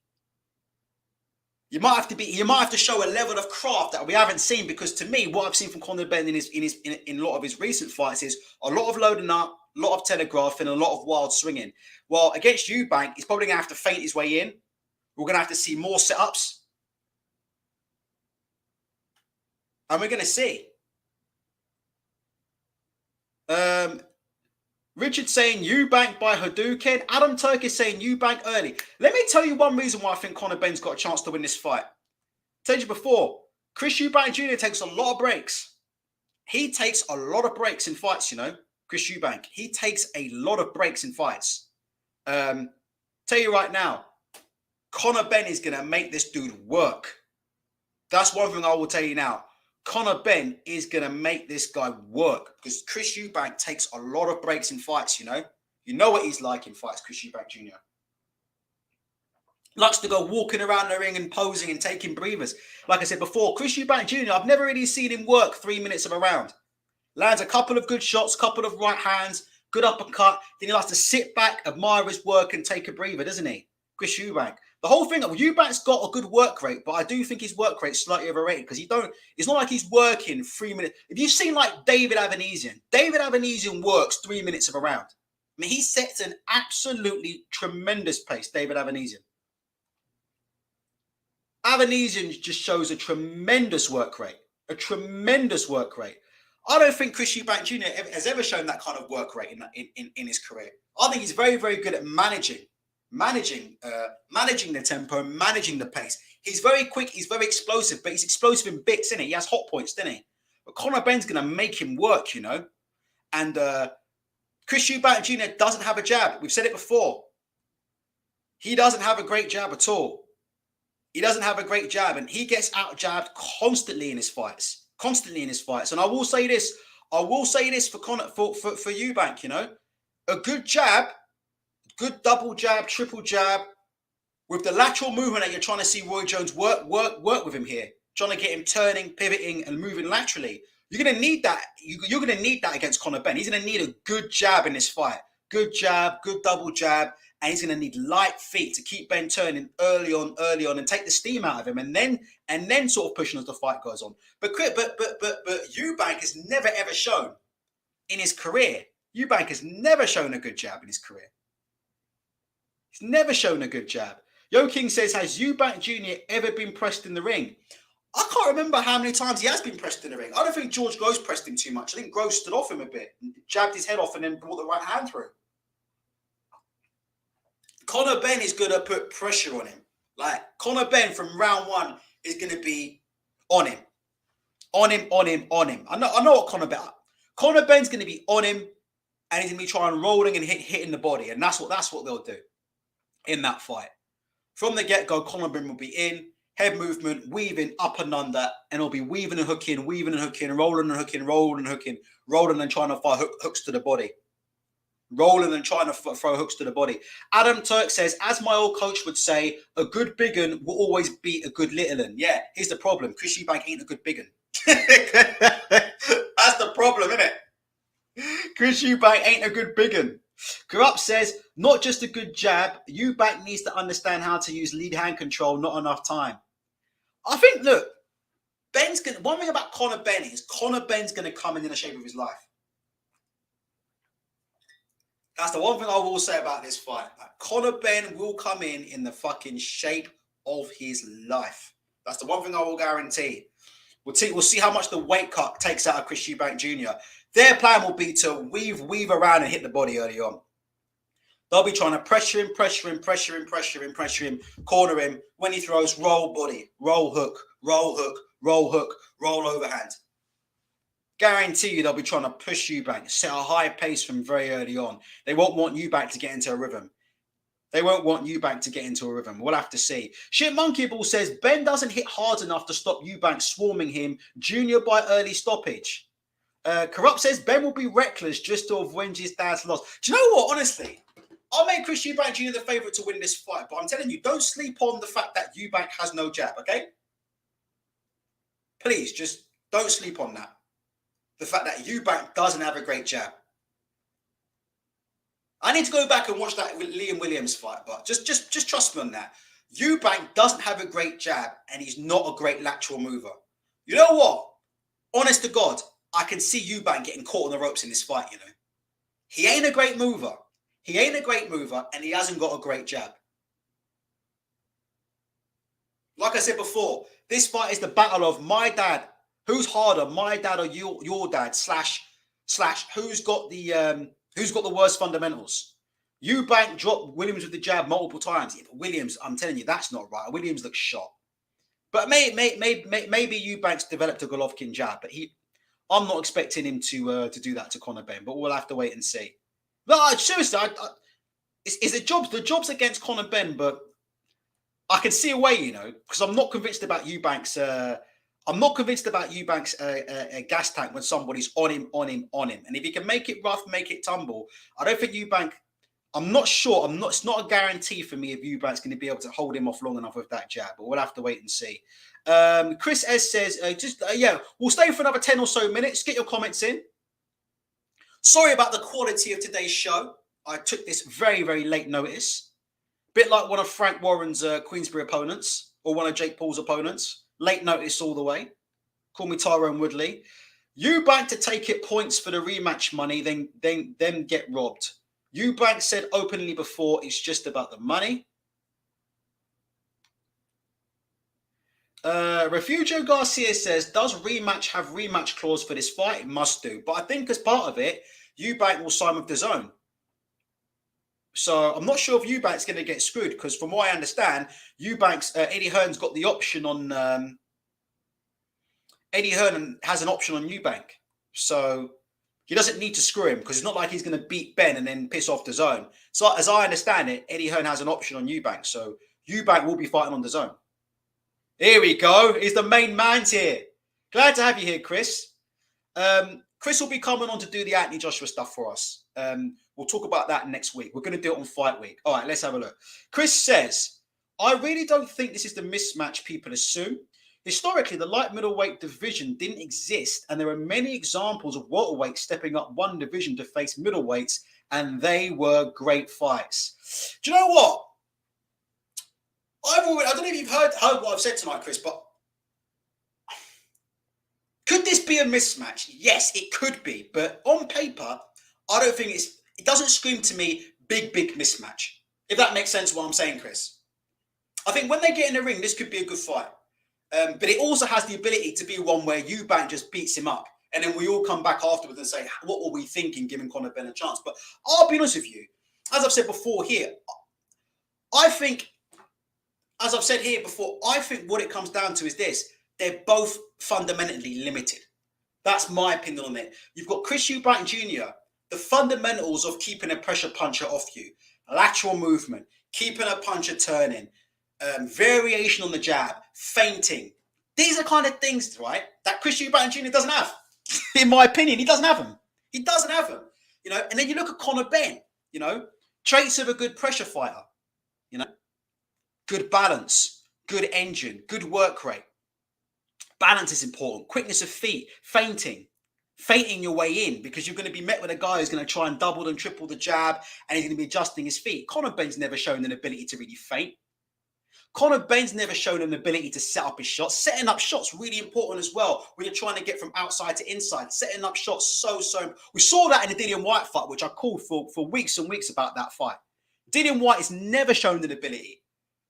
You might have to show a level of craft that we haven't seen, because to me, what I've seen from Conor Benn in a lot of his recent fights is a lot of loading up, a lot of telegraphing, and a lot of wild swinging. Well, against Eubank, he's probably going to have to feint his way in. We're going to have to see more setups. And we're going to see. Richard saying Eubank by Hadouken. Adam Turk is saying Eubank early. Let me tell you one reason why I think Conor Benn's got a chance to win this fight. I told you before, Chris Eubank Jr. takes a lot of breaks. he takes a lot of breaks in fights, you know, Chris Eubank. He takes a lot of breaks in fights. Tell you right now, Conor Benn is going to make this dude work. That's one thing I will tell you now. Conor Benn is going to make this guy work because Chris Eubank takes a lot of breaks in fights, you know. You know what he's like in fights, Chris Eubank Jr. Likes to go walking around the ring and posing and taking breathers. Like I said before, Chris Eubank Jr., I've never really seen him work 3 minutes of a round. Lands a couple of good shots, couple of right hands, good uppercut. Then he likes to sit back, admire his work and take a breather, doesn't he? Chris Eubank. The whole thing, Eubank's got a good work rate, but I do think his work rate's slightly overrated because it's not like he's working 3 minutes. If you've seen like David Avanesian works 3 minutes of a round. I mean, he sets an absolutely tremendous pace, David Avanesian. Avanesian just shows a tremendous work rate. I don't think Chris Eubank Jr. has ever shown that kind of work rate in his career. I think he's very, very good at managing the tempo, managing the pace. He's very quick, he's very explosive, but he's explosive in bits, isn't he? He has hot points, doesn't he? But Conor Benn's going to make him work, you know? And Chris Eubank Jr. doesn't have a jab. We've said it before. He doesn't have a great jab at all. He doesn't have a great jab, and he gets out-jabbed constantly in his fights. And I will say this for Eubank, you know? A good jab, good double jab, triple jab, with the lateral movement that you're trying to see Roy Jones work with him here, trying to get him turning, pivoting, and moving laterally. You're going to need that. You're going to need that against Conor Benn. He's going to need a good jab in this fight. Good jab, good double jab, and he's going to need light feet to keep Ben turning early on, and take the steam out of him, and then sort of pushing as the fight goes on. But Eubank has never ever shown in his career. Eubank has never shown a good jab in his career. He's never shown a good jab. Yo King says, has Eubank Jr. ever been pressed in the ring? I can't remember how many times he has been pressed in the ring. I don't think George Groves pressed him too much. I think Groves stood off him a bit, jabbed his head off, and then brought the right hand through. Conor Benn is going to put pressure on him. Like, Conor Benn from round one is going to be on him. On him. I know what Conor Benn. Conor Benn's going to be on him, and he's going to be trying rolling and hitting the body, and that's what they'll do in that fight. From the get-go, Conor Benn will be in, head movement, weaving up and under, and he'll be weaving and hooking, rolling and hooking, rolling and trying to fire hooks to the body. Rolling and trying to throw hooks to the body. Adam Turk says, as my old coach would say, a good big un will always beat a good little un. Yeah, here's the problem. Chris Eubank ain't a good big un. That's the problem, isn't it? Chris Eubank ain't a good big un. Corrupt says, not just a good jab, Eubank needs to understand how to use lead hand control, not enough time. I think, look, one thing about Conor Benn is Conor Benn's going to come in the shape of his life. That's the one thing I will say about this fight. Conor Benn will come in the fucking shape of his life. That's the one thing I will guarantee. We'll see how much the weight cut takes out of Chris Eubank Jr. Their plan will be to weave around and hit the body early on. They'll be trying to pressure him, corner him. When he throws, roll body, roll hook, roll overhand. Guarantee you they'll be trying to push Eubank, set a high pace from very early on. They won't want Eubank to get into a rhythm. We'll have to see. Shit Monkey Ball says, Ben doesn't hit hard enough to stop Eubank swarming him. Junior by early stoppage. Corrupt says, Ben will be reckless just to avenge his dad's loss. Do you know what? Honestly, I'll make Chris Eubank Jr. the favourite to win this fight. But I'm telling you, don't sleep on the fact that Eubank has no jab, okay? Please, just don't sleep on that. The fact that Eubank doesn't have a great jab. I need to go back and watch that with Liam Williams fight, but just trust me on that. Eubank doesn't have a great jab, and he's not a great lateral mover. You know what? Honest to God, I can see Eubank getting caught on the ropes in this fight, you know. He ain't a great mover. And he hasn't got a great jab. Like I said before, this fight is the battle of my dad. Who's harder, my dad or your dad? Slash who's got the worst fundamentals? Eubank dropped Williams with the jab multiple times. Yeah, but Williams, I'm telling you, that's not right. Williams looks shot. But maybe Eubank's developed a Golovkin jab. But I'm not expecting him to do that to Conor Benn, but we'll have to wait and see. No, seriously, it's the job's against Conor Benn, but I can see a way, you know, because I'm not convinced about Eubank's. I'm not convinced about Eubank's gas tank when somebody's on him. And if he can make it rough, make it tumble, I don't think Eubank. I'm not sure. It's not a guarantee for me if Eubank's going to be able to hold him off long enough with that jab, but we'll have to wait and see. Chris S says, we'll stay for another 10 or so minutes. Get your comments in. Sorry about the quality of today's show. I took this very, very late notice. Bit like one of Frank Warren's Queensberry opponents or one of Jake Paul's opponents. Late notice all the way. Call me Tyrone Woodley. Eubank to take it points for the rematch money, then get robbed. Eubank said openly before it's just about the money. Refugio Garcia says, does rematch have rematch clause for this fight? It must do. But I think as part of it, Eubank will sign with DAZN. So I'm not sure if Eubank's going to get screwed because from what I understand, Eddie Hearn's got the option on... Eddie Hearn has an option on Eubank. So he doesn't need to screw him because it's not like he's going to beat Benn and then piss off DAZN. So as I understand it, Eddie Hearn has an option on Eubank. So Eubank will be fighting on DAZN. Here we go. He's the main man's here. Glad to have you here, Chris. Chris will be coming on to do the Anthony Joshua stuff for us. We'll talk about that next week. We're going to do it on Fight Week. All right, let's have a look. Chris says, I really don't think this is the mismatch people assume. Historically, the light middleweight division didn't exist, and there are many examples of welterweights stepping up one division to face middleweights, and they were great fights. Do you know what? I don't know if you've heard what I've said tonight, Chris, but could this be a mismatch? Yes, it could be, but on paper, I don't think it doesn't scream to me big mismatch. If that makes sense what I'm saying, Chris. I think when they get in the ring, this could be a good fight. But it also has the ability to be one where Eubank just beats him up. And then we all come back afterwards and say, what were we thinking giving Conor Benn a chance? But I'll be honest with you. As I've said before here, I think what it comes down to is this. They're both fundamentally limited. That's my opinion on it. You've got Chris Eubank Jr., the fundamentals of keeping a pressure puncher off you, lateral movement, keeping a puncher turning, variation on the jab, feinting. These are kind of things, right, that Chris Eubank Jr. doesn't have. In my opinion, he doesn't have them. He doesn't have them. You know, and then you look at Conor Benn, you know, traits of a good pressure fighter, you know, good balance, good engine, good work rate. Balance is important. Quickness of feet, feinting your way in because you're going to be met with a guy who's going to try and double and triple the jab and he's going to be adjusting his feet. Conor Benn's never shown an ability to really feint. Conor Benn's never shown an ability to set up his shots. Setting up shots really important as well when you're trying to get from outside to inside. Setting up shots so. We saw that in the Dillian White fight, which I called for weeks and weeks about that fight. Dillian White has never shown an ability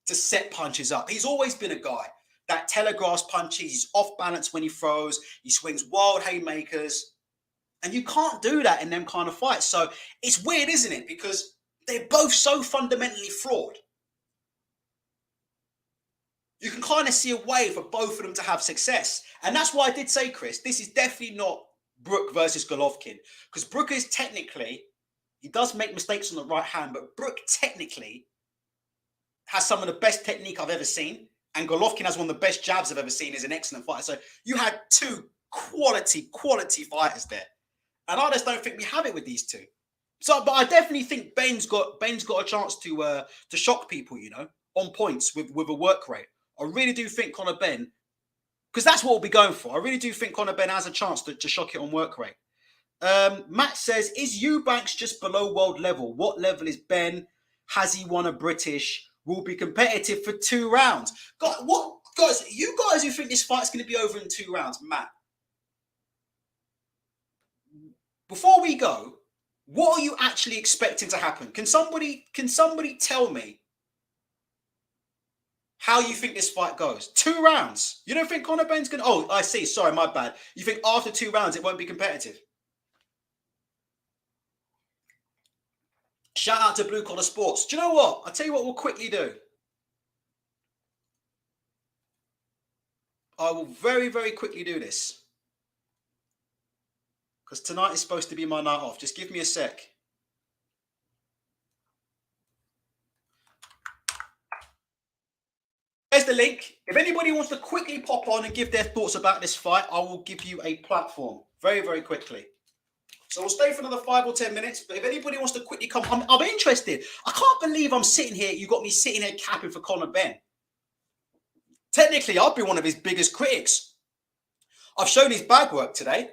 to set punches up. He's always been a guy that telegraphs punches. He's off balance when he throws. He swings wild haymakers. And you can't do that in them kind of fights. So it's weird, isn't it? Because they're both so fundamentally flawed. You can kind of see a way for both of them to have success. And that's why I did say, Chris, this is definitely not Brook versus Golovkin. Because Brook is technically, he does make mistakes on the right hand, but Brook technically has some of the best technique I've ever seen. And Golovkin has one of the best jabs I've ever seen. Is an excellent fighter. So you had two quality fighters there. And I just don't think we have it with these two. So, but I definitely think Benn's got a chance to shock people, you know, on points with a work rate. I really do think Conor Benn, because that's what we'll be going for. I really do think Conor Benn has a chance to shock it on work rate. Matt says, is Eubanks just below world level? What level is Benn? Has he won a British? Will be competitive for 2 rounds. Guys, you guys who think this fight's going to be over in 2 rounds, Matt, before we go, what are you actually expecting to happen? Can somebody tell me how you think this fight goes? 2 rounds. You don't think Conor Benn's going to... Oh, I see. Sorry, my bad. You think after 2 rounds it won't be competitive? Shout out to Blue Collar Sports. Do you know what? I'll tell you what we'll quickly do. I will very, very quickly do this. because tonight is supposed to be my night off. Just give me a sec. There's the link. If anybody wants to quickly pop on and give their thoughts about this fight, I will give you a platform very, very quickly. So we'll stay for another 5 or 10 minutes. But if anybody wants to quickly come, I'm interested. I can't believe I'm sitting here. You got me sitting here capping for Conor Benn. Technically, I've been one of his biggest critics. I've shown his bag work today.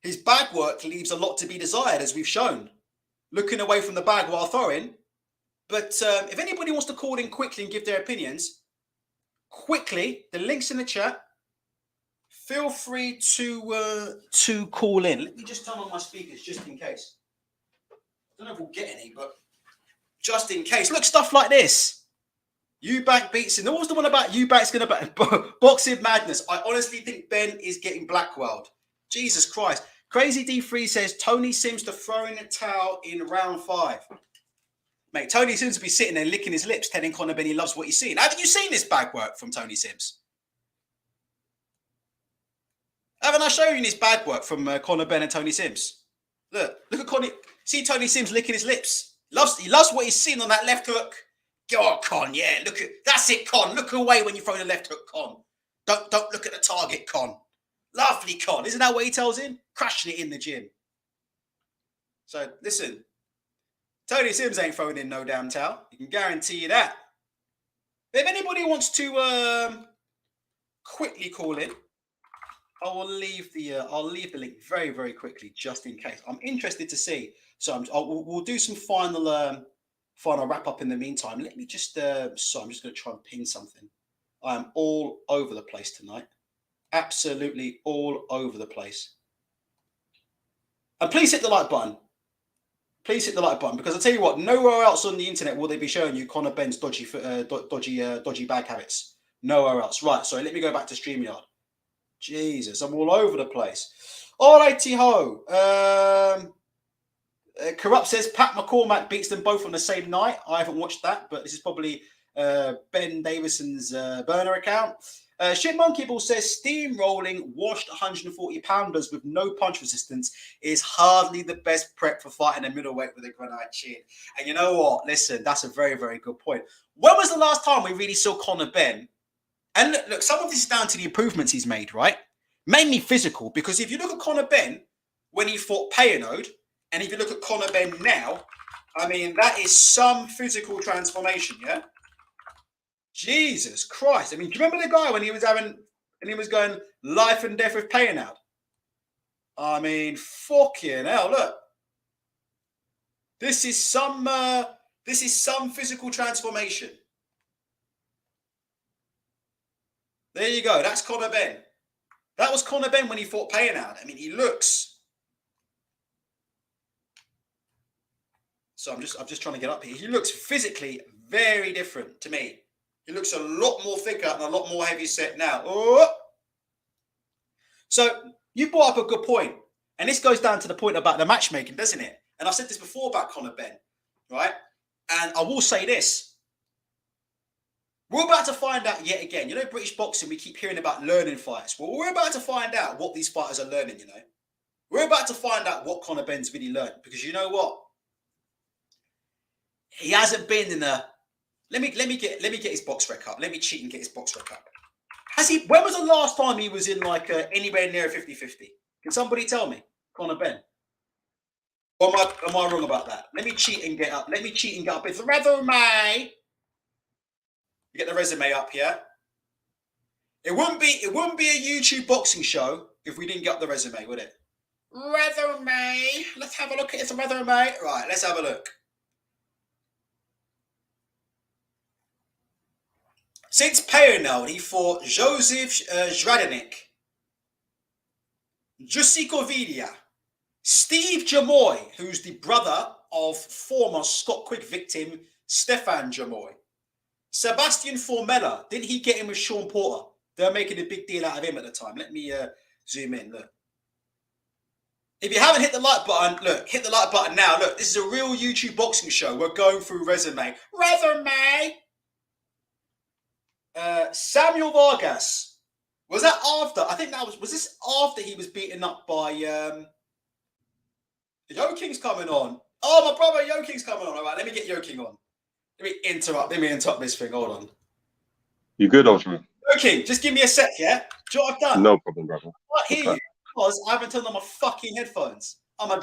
His bag work leaves a lot to be desired, as we've shown. Looking away from the bag while throwing. But if anybody wants to call in quickly and give their opinions, quickly, the link's in the chat. Feel free to call in. Let me just turn on my speakers just in case. I don't know if we'll get any, but just in case. Look, stuff like this. Eubank beats him. What was the one about Eubank's going to boxing madness? I honestly think Benn is getting blackwelled. Jesus Christ. Crazy D3 says Tony Sims to throw in a towel in round 5. Mate, Tony Sims will be sitting there licking his lips, telling Conor Benn he loves what he's seen. Haven't you seen this bag work from Tony Sims? Haven't I shown you his bag work from Conor Benn and Tony Sims? Look at Conor. See Tony Sims licking his lips. He loves what he's seen on that left hook. Go on, Con. Yeah, that's it, Con. Look away when you throw the left hook, Con. Don't look at the target, Con. Lovely, Con. Isn't that what he tells him? Crashing it in the gym. So listen. Tony Sims ain't throwing in no damn towel. You can guarantee you that. If anybody wants to quickly call in, I will leave the link very, very quickly, just in case. I'm interested to see. So we'll do some final wrap up in the meantime. Let me just. So I'm just going to try and pin something. I am all over the place tonight. Absolutely all over the place. And please hit the like button. Please hit the like button, because I tell you what, nowhere else on the internet will they be showing you Conor Benn's dodgy bag habits. Nowhere else. Right, so let me go back to StreamYard. Jesus, I'm all over the place. All righty ho. Corrupt says Pat McCormack beats them both on the same night. I haven't watched that, but this is probably Ben Davison's burner account. Shit Monkey Ball says steamrolling washed 140 pounders with no punch resistance is hardly the best prep for fighting a middleweight with a granite chin. And you know what? Listen, that's a very, very good point. When was the last time we really saw Conor Benn? And look, some of this is down to the improvements he's made, right? Mainly physical, because if you look at Conor Benn when he fought Payernode, and if you look at Conor Benn now, I mean, that is some physical transformation, yeah? Jesus Christ. I mean, do you remember the guy when he was going life and death with Payernode? I mean, fucking hell, look. This is some physical transformation. There you go. That's Conor Benn. That was Conor Benn when he fought Payernode. I mean, he looks. So I'm just trying to get up here. He looks physically very different to me. He looks a lot more thicker and a lot more heavy set now. Oh. So you brought up a good point. And this goes down to the point about the matchmaking, doesn't it? And I've said this before about Conor Benn, right? And I will say this. We're about to find out yet again. You know, British boxing, we keep hearing about learning fights. Well, we're about to find out what these fighters are learning, you know. We're about to find out what Conor Benn's really learned. Because you know what? He hasn't been in a... Let me get his box rec up. Let me cheat and get his box rec up. When was the last time he was in like anywhere near a 50-50? Can somebody tell me? Conor Benn. Or am I wrong about that? Let me cheat and get up. It's resume. You get the resume up here. It wouldn't be a YouTube boxing show if we didn't get up the resume, would it? Resume. Let's have a look at his resume. Right, let's have a look. Since Payernode, he fought Joseph Zdradenik, Jusico Vidia, Steve Jamoy, who's the brother of former Scott Quick victim Stefan Jamoy, Sebastian Formella. Didn't he get him with Sean Porter? They were making a big deal out of him at the time. Let me zoom in. Look. If you haven't hit the like button, look, hit the like button now. Look, this is a real YouTube boxing show. We're going through resume. Resume! Samuel Vargas, Was that after? I think that was this after he was beaten up by Yo King's coming on. Oh, my brother Yo King's coming on. All right, let me get Yo King on. Let me interrupt this thing. Hold on. You good, Ultra? Yo King, just give me a sec, yeah? Do you know what I've done? No problem, brother. I can't hear you because I haven't turned on my fucking headphones. I'm a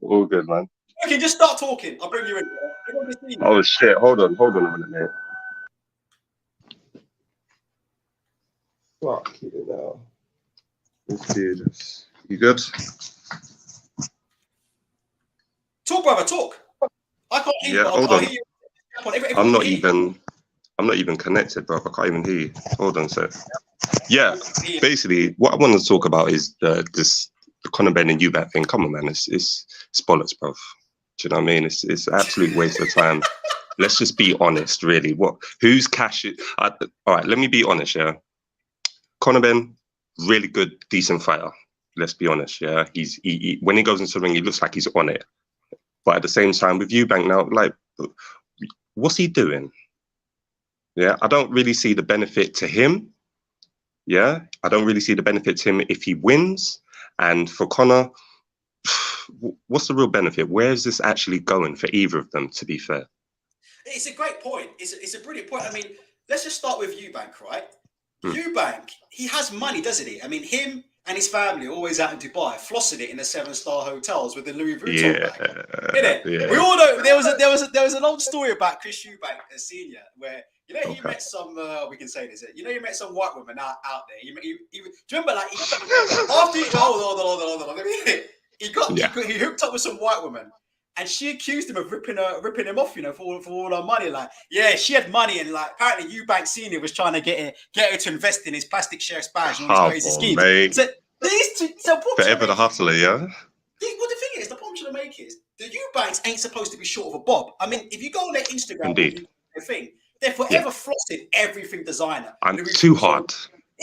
All good, man. Okay, just start talking. I'll bring you in. Oh shit! Hold on a minute, mate. Fuck you now. Let's do this. You good? Talk, brother. Talk. I can't hear you. Hold on. Hear you. I'm not even connected, bro. I can't even hear you. Hold on a sec. Yeah, basically, what I want to talk about is the Conor Benn and Eubank thing. Come on, man. It's bollocks, bro. Do you know what I mean? It's an absolute waste of time. Let's just be honest, really. Who's cash? All right, let me be honest, yeah. Conor Benn, really good, decent fighter. Let's be honest, yeah. He when he goes into the ring, he looks like he's on it. But at the same time, with Eubank now, like, what's he doing? Yeah, I don't really see the benefit to him. Yeah, I don't really see the benefit to him if he wins. And for Conor, what's the real benefit? Where is this actually going for either of them, to be fair? It's a great point. It's a brilliant point. I mean, let's just start with Eubank, right? Eubank, he has money, doesn't he? I mean, him and his family are always out in Dubai, flossing it in the 7-star hotels with the Louis Vuitton bag. Innit? Yeah. We all know there was an old story about Chris Eubank, a senior, where he met some. We can say this. He met some white woman out there. Do you remember, like, after hold on. He hooked up with some white woman. And she accused him of ripping him off, for all her money. Like, yeah, she had money, and like apparently Eubank Senior was trying to get her to invest in his plastic shares badge and all these crazy schemes. Mate. So these two, forever the hustler, yeah. Well, the thing is, the point I'm trying to make is the Eubanks ain't supposed to be short of a bob. I mean, if you go on their Instagram, indeed, they're forever flossing everything designer. I'm too hard.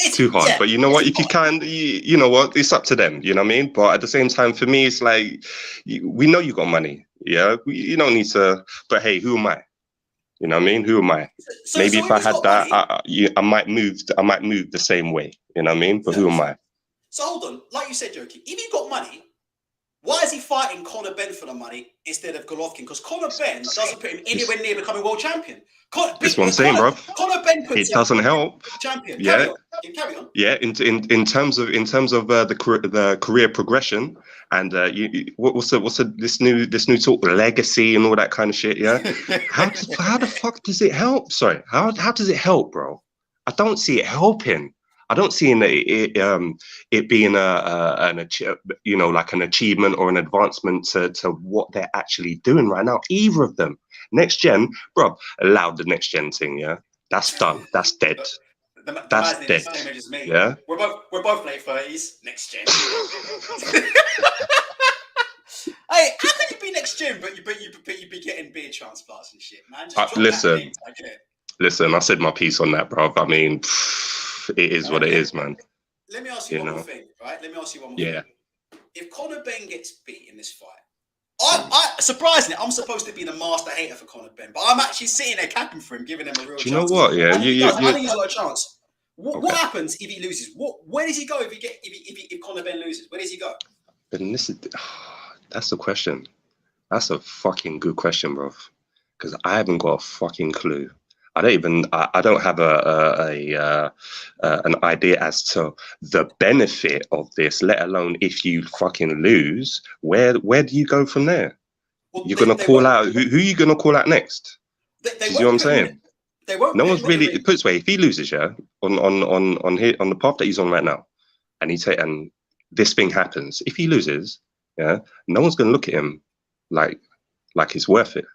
It's too hard, but you know what? If you can, you know what? It's up to them. You know what I mean? But at the same time, for me, it's like we know you got money. Yeah, you don't need to. But hey, who am I? You know what I mean? Who am I? Maybe if I had that, I might move. I might move the same way. You know what I mean? But who am I? So hold on, like you said, Jokey. If you got money, why is he fighting Conor Benn for the money instead of Golovkin? Because Conor Benn doesn't put him anywhere near becoming world champion. That's what I'm saying, bro. Conor Benn puts it doesn't help. Champion. Yeah. Carry on. Yeah. In terms of the career progression and what's this new talk, legacy and all that kind of shit. Yeah. How the fuck does it help? Sorry. How does it help, bro? I don't see it helping. I don't see it being an achievement or an advancement to what they're actually doing right now. Either of them. Next gen, bro, allowed the next gen thing. Yeah, that's done. That's dead. That's dead. Yeah, we're both late 30s. Next gen. Hey, how can you be next gen, but you be getting beard transplants and shit, man? Listen. I said my piece on that, bro. I mean, it is what it is, man. Let me ask you one more thing, right? Yeah. If Conor Benn gets beat in this fight, I surprisingly, I'm supposed to be the master hater for Conor Benn, but I'm actually sitting there capping for him, giving him a real chance. Do you know what? Yeah, I think he's got a chance. What happens if he loses? Where does he go if Conor Benn loses? Where does he go? And that's the question. That's a fucking good question, bro. Because I haven't got a fucking clue. I don't have an idea as to the benefit of this, let alone if you fucking lose, where do you go from there? Well, you're gonna call out who are you gonna call out next? Do you see what I'm saying? They won't. No one's really put this way. If he loses, yeah, on the path that he's on right now, and and this thing happens, if he loses, yeah, no one's gonna look at him like it's worth it.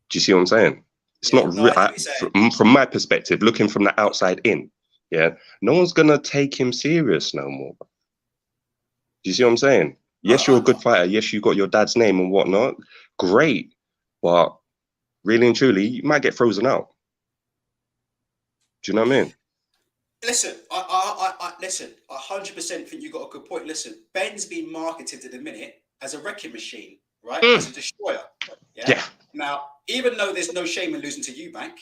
Do you see what I'm saying? It's from my perspective, looking from the outside in. Yeah, no one's gonna take him serious no more. Do you see what I'm saying? Yes, you're a good fighter. Yes, you got your dad's name and whatnot. Great, but really and truly, you might get frozen out. Do you know what I mean? Listen, I 100% think you got a good point. Listen, Benn's been marketed at the minute as a wrecking machine, right? As a destroyer. Yeah. Now, even though there's no shame in losing to Eubank,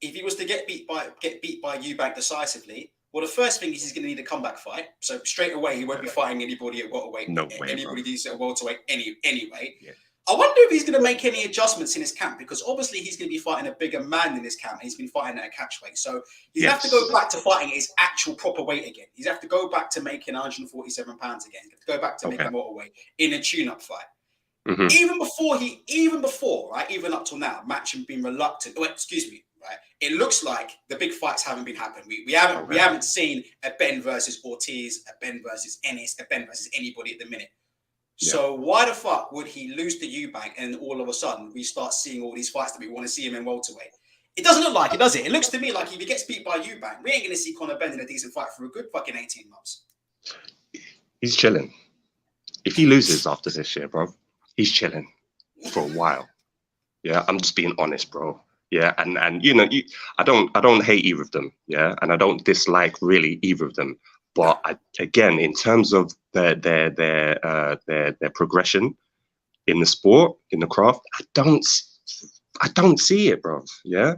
if he was to get beat by Eubank decisively, well, the first thing is he's going to need a comeback fight. So straight away, he won't be fighting anybody at welterweight. No way, anybody decent at welterweight anyway. Yeah. I wonder if he's going to make any adjustments in his camp, because obviously he's going to be fighting a bigger man in his camp. And he's been fighting at a catchweight, so he's going to have to go back to fighting his actual proper weight again. He's going to have to go back to making 147 pounds again. He's going to go back to making welterweight in a tune-up fight. Mm-hmm. Even before, right, even up till now, Match have been reluctant. Oh, excuse me, right? It looks like the big fights haven't been happening. We haven't seen a Benn versus Ortiz, a Benn versus Ennis, a Benn versus anybody at the minute. Yeah. So why the fuck would he lose to Eubank and all of a sudden we start seeing all these fights that we want to see him in welterweight? It doesn't look like it, does it? It looks to me like if he gets beat by Eubank, we ain't going to see Conor Benn in a decent fight for a good fucking 18 months. He's chilling. If he loses after this year, bro, he's chilling for a while. Yeah, I'm just being honest, bro. Yeah, and you know, I don't hate either of them. Yeah, and I don't dislike really either of them. But again, in terms of their progression in the sport, in the craft, I don't see it, bro. Yeah,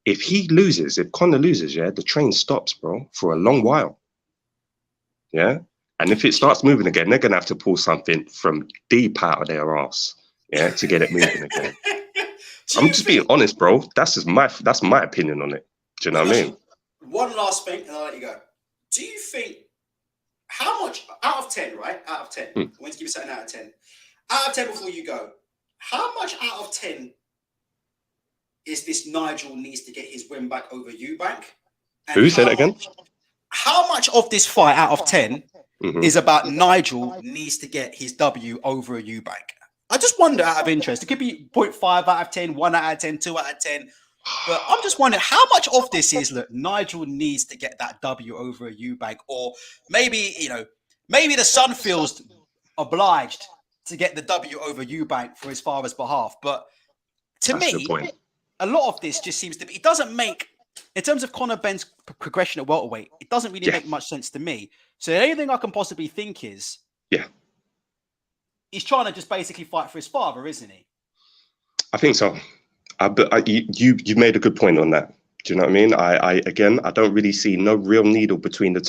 if Conor loses, yeah, the train stops, bro, for a long while. Yeah, and if it starts moving again, they're gonna have to pull something from deep out of their ass, yeah, to get it moving again. I'm just being honest, bro. That's my opinion on it. Do you know what I mean? One last thing, and I'll let you go. Do you think, how much out of 10, right? Out of 10. I want to give you something out of 10. Out of 10 before you go. How much out of 10 is this Nigel needs to get his win back over Eubank? Who said that again? How much of this fight out of 10 is about Nigel needs to get his W over a Eubank? I just wonder, out of interest. It could be 0.5 out of 10, 1 out of 10, 2 out of 10. But I'm just wondering how much of this is, look, Nigel needs to get that W over a Eubank, or maybe, you know, maybe the son feels obliged to get the W over Eubank for his father's behalf. But to me, a lot of this just seems to be, it doesn't make, in terms of Conor Benn's progression at welterweight, it doesn't really make much sense to me. So the only thing I can possibly think is, he's trying to just basically fight for his father, isn't he? I think so. You made a good point on that. Do you know what I mean? I don't really see no real needle between the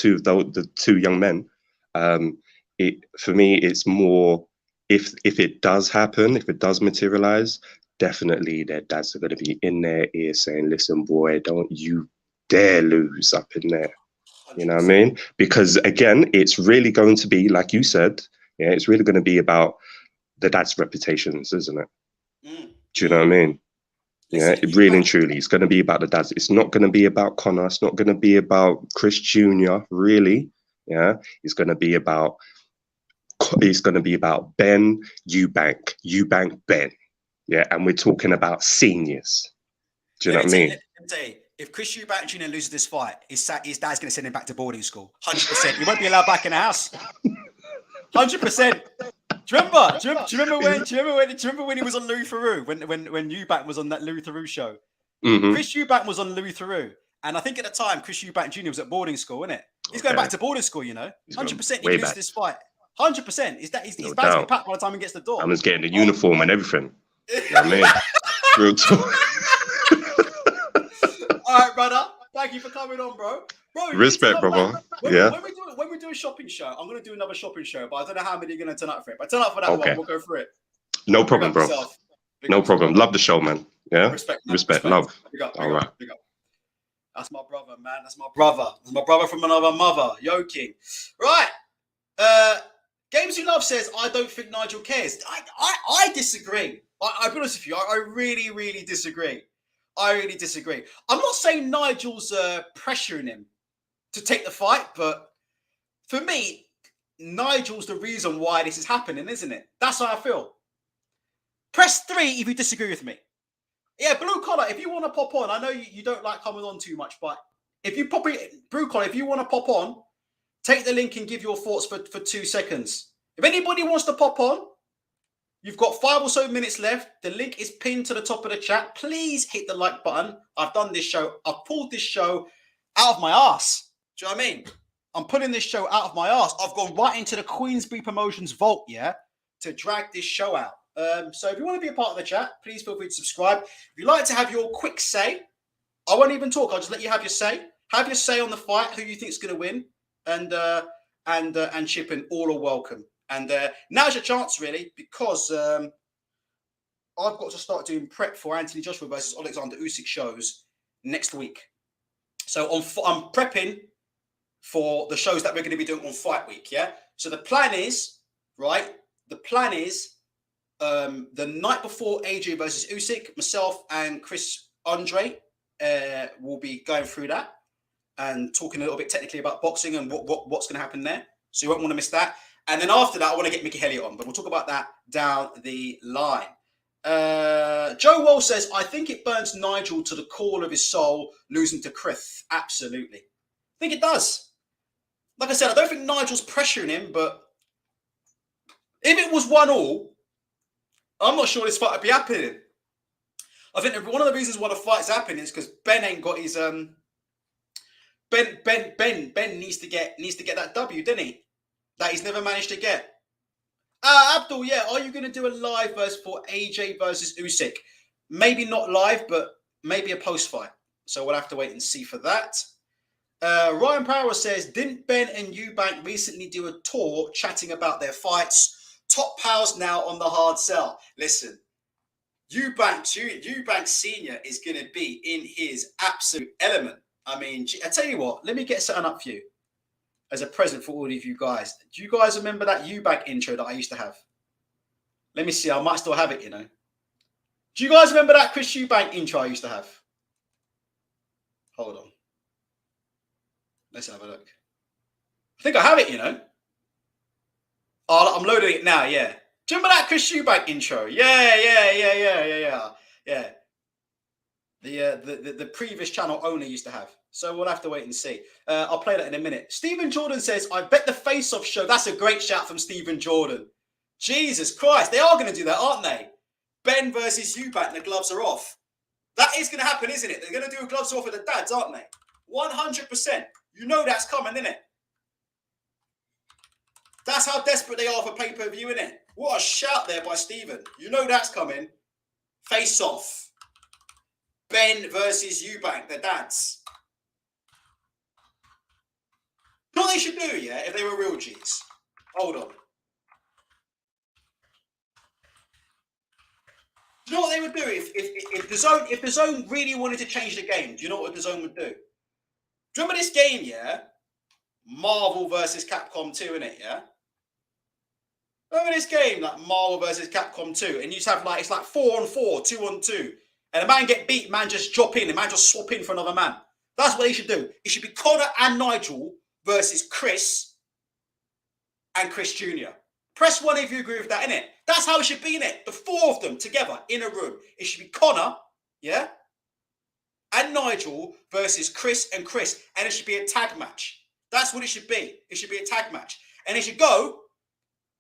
two young men. For me, it's more if it does happen, if it does materialize, definitely their dads are going to be in their ear saying, "Listen, boy, don't you dare lose up in there." You know what I mean? Because again, it's really going to be, like you said, it's really going to be about the dad's reputations, isn't it? Do you know what I mean? Yeah, really and truly, it's going to be about the dads. It's not going to be about Conor. It's not going to be about Chris Jr. Really, yeah. It's going to be about Benn, Eubank, Benn. Yeah, and we're talking about seniors. Do you know what I mean? Let me tell you, if Chris Eubank Jr. loses this fight, his dad's going to send him back to boarding school. 100%. He won't be allowed back in the house. 100%. Do you remember when he was on Louis Theroux, when Eubank was on that Louis Theroux show? Chris Eubank was on Louis Theroux, and I think at the time Chris Eubank Jr. was at boarding school, isn't it? He's going back to boarding school, you know. 100% he loses this fight. 100%. His bag's going to be packed by the time he gets the door. I was getting the uniform and everything. You know what I mean? Real talk. All right, brother. Thank you for coming on, bro. Respect, brother. When we do a shopping show, I'm going to do another shopping show, but I don't know how many you're going to turn up for it. But turn up for that one. We'll go through it. No problem, bro. No problem. Love the show, man. Yeah. Respect. Love. All right. That's my brother, man. That's my brother. That's my brother from another mother. Yo, King. Right. Games You Love says, I don't think Nigel cares. I disagree. I'll be honest with you. I really, really disagree. I'm not saying Nigel's pressuring him to take the fight, but for me, Nigel's the reason why this is happening, isn't it? That's how I feel. Press 3 if you disagree with me. Yeah, Blue Collar, if you want to pop on, I know you don't like coming on too much, but if you pop it, Blue Collar, if you want to pop on, take the link and give your thoughts for 2 seconds. If anybody wants to pop on, you've got 5 or so minutes left. The link is pinned to the top of the chat. Please hit the like button. I've done this show. I've pulled this show out of my ass. Do you know what I mean? I'm pulling this show out of my ass. I've gone right into the Queensbury Promotions vault, to drag this show out. So if you want to be a part of the chat, please feel free to subscribe. If you'd like to have your quick say I won't even talk. I'll just let you have your say. Have your say on the fight, who you think is going to win, and chip in. All are welcome. And now's your chance, really, because I've got to start doing prep for Anthony Joshua versus Alexander Usyk shows next week. So I'm prepping for the shows that we're going to be doing on Fight Week. Yeah. So the plan is, right? The plan is the night before AJ versus Usyk, myself and Chris Andre will be going through that and talking a little bit technically about boxing and what's going to happen there. So you won't want to miss that. And then after that, I want to get Mickey Helliot on, but we'll talk about that down the line. Joe Wall says, I think it burns Nigel to the core of his soul, losing to Chris. Absolutely. I think it does. Like I said, I don't think Nigel's pressuring him, but if it was 1-1, I'm not sure this fight would be happening. I think one of the reasons why the fight's happening is because Ben ain't got his Ben needs to get that W, didn't he? That he's never managed to get. Abdul, yeah, are you going to do a live verse for AJ versus Usyk? Maybe not live, but maybe a post fight. So we'll have to wait and see for that. Ryan Power says, didn't Ben and Eubank recently do a tour chatting about their fights? Top pals now on the hard sell. Listen, Eubank Senior is going to be in his absolute element. I mean, I tell you what, let me get something up for you as a present for all of you guys. Do you guys remember that Eubank intro that I used to have? Let me see. I might still have it, you know. Do you guys remember that Chris Eubank intro I used to have? Hold on. Let's have a look. I think I have it, you know. Oh, I'm loading it now, yeah. Do you remember that Chris Eubank intro? Yeah. The previous channel owner used to have. So we'll have to wait and see. I'll play that in a minute. Stephen Jordan says, I bet the face-off show. That's a great shout from Stephen Jordan. Jesus Christ. They are going to do that, aren't they? Ben versus Eubank, the gloves are off. That is going to happen, isn't it? They're going to do a gloves off with the dads, aren't they? 100%. You know that's coming, isn't it? That's how desperate they are for pay-per-view, isn't it? What a shout there by Stephen. You know that's coming. Face-off. Ben versus Eubank, the dads. You know what they should do, yeah, if they were real G's? Hold on. Do you know what they would do if the zone really wanted to change the game? Do you know what the zone would do? Do you remember this game, yeah? Marvel versus Capcom 2, innit, yeah? Remember this game, like Marvel versus Capcom 2, and you just have like, it's like 4-on-4, 2-on-2. And a man get beat, man just drop in, and man just swap in for another man. That's what they should do. It should be Conor and Nigel versus Chris and Chris Jr. Press 1 if you agree with that, innit? That's how it should be, innit? The 4 of them together in a room. It should be Conor, yeah? And Nigel versus Chris and Chris. And it should be a tag match. That's what it should be. It should be a tag match. And they should go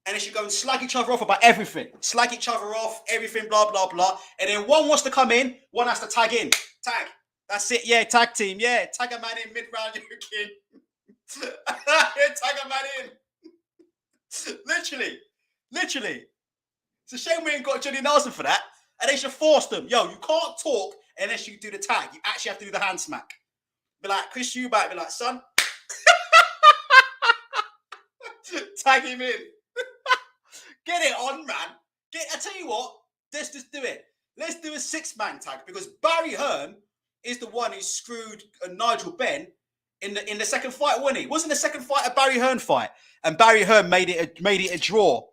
and slag each other off about everything. Slag each other off, everything, blah, blah, blah. And then one wants to come in, one has to tag in. Tag. That's it. Yeah, tag team. Yeah, tag a man in mid-round, you king. Tag a man in. Literally. It's a shame we ain't got Johnny Nelson for that. And they should force them. Yo, you can't talk unless you do the tag. You actually have to do the hand smack. Be like, Chris Eubank, be like, son. Tag him in. Get it on, man. I tell you what, let's just do it. Let's do a 6-man tag because Barry Hearn is the one who screwed Nigel Benn in the second fight, wasn't he? Wasn't the second fight a Barry Hearn fight? And Barry Hearn made it a draw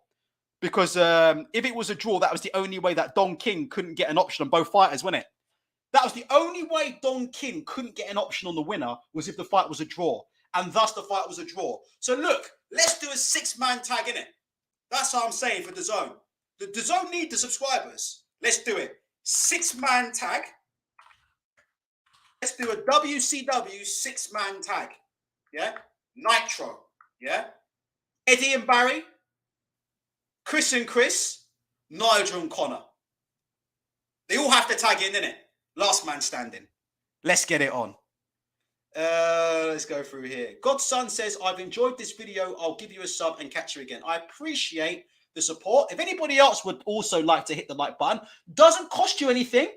because if it was a draw, that was the only way that Don King couldn't get an option on both fighters, wasn't it? That was the only way Don King couldn't get an option on the winner was if the fight was a draw. And thus the fight was a draw. So look, let's do a 6-man tag, innit? That's what I'm saying for the zone. The zone need the subscribers. Let's do it. 6-man tag. Let's do a WCW 6-man tag. Yeah? Nitro. Yeah? Eddie and Barry. Chris and Chris. Nigel and Conor. They all have to tag in, innit? Last man standing. Let's get it on. Let's go through here. Godson says, I've enjoyed this video. I'll give you a sub and catch you again. I appreciate the support. If anybody else would also like to hit the like button, doesn't cost you anything.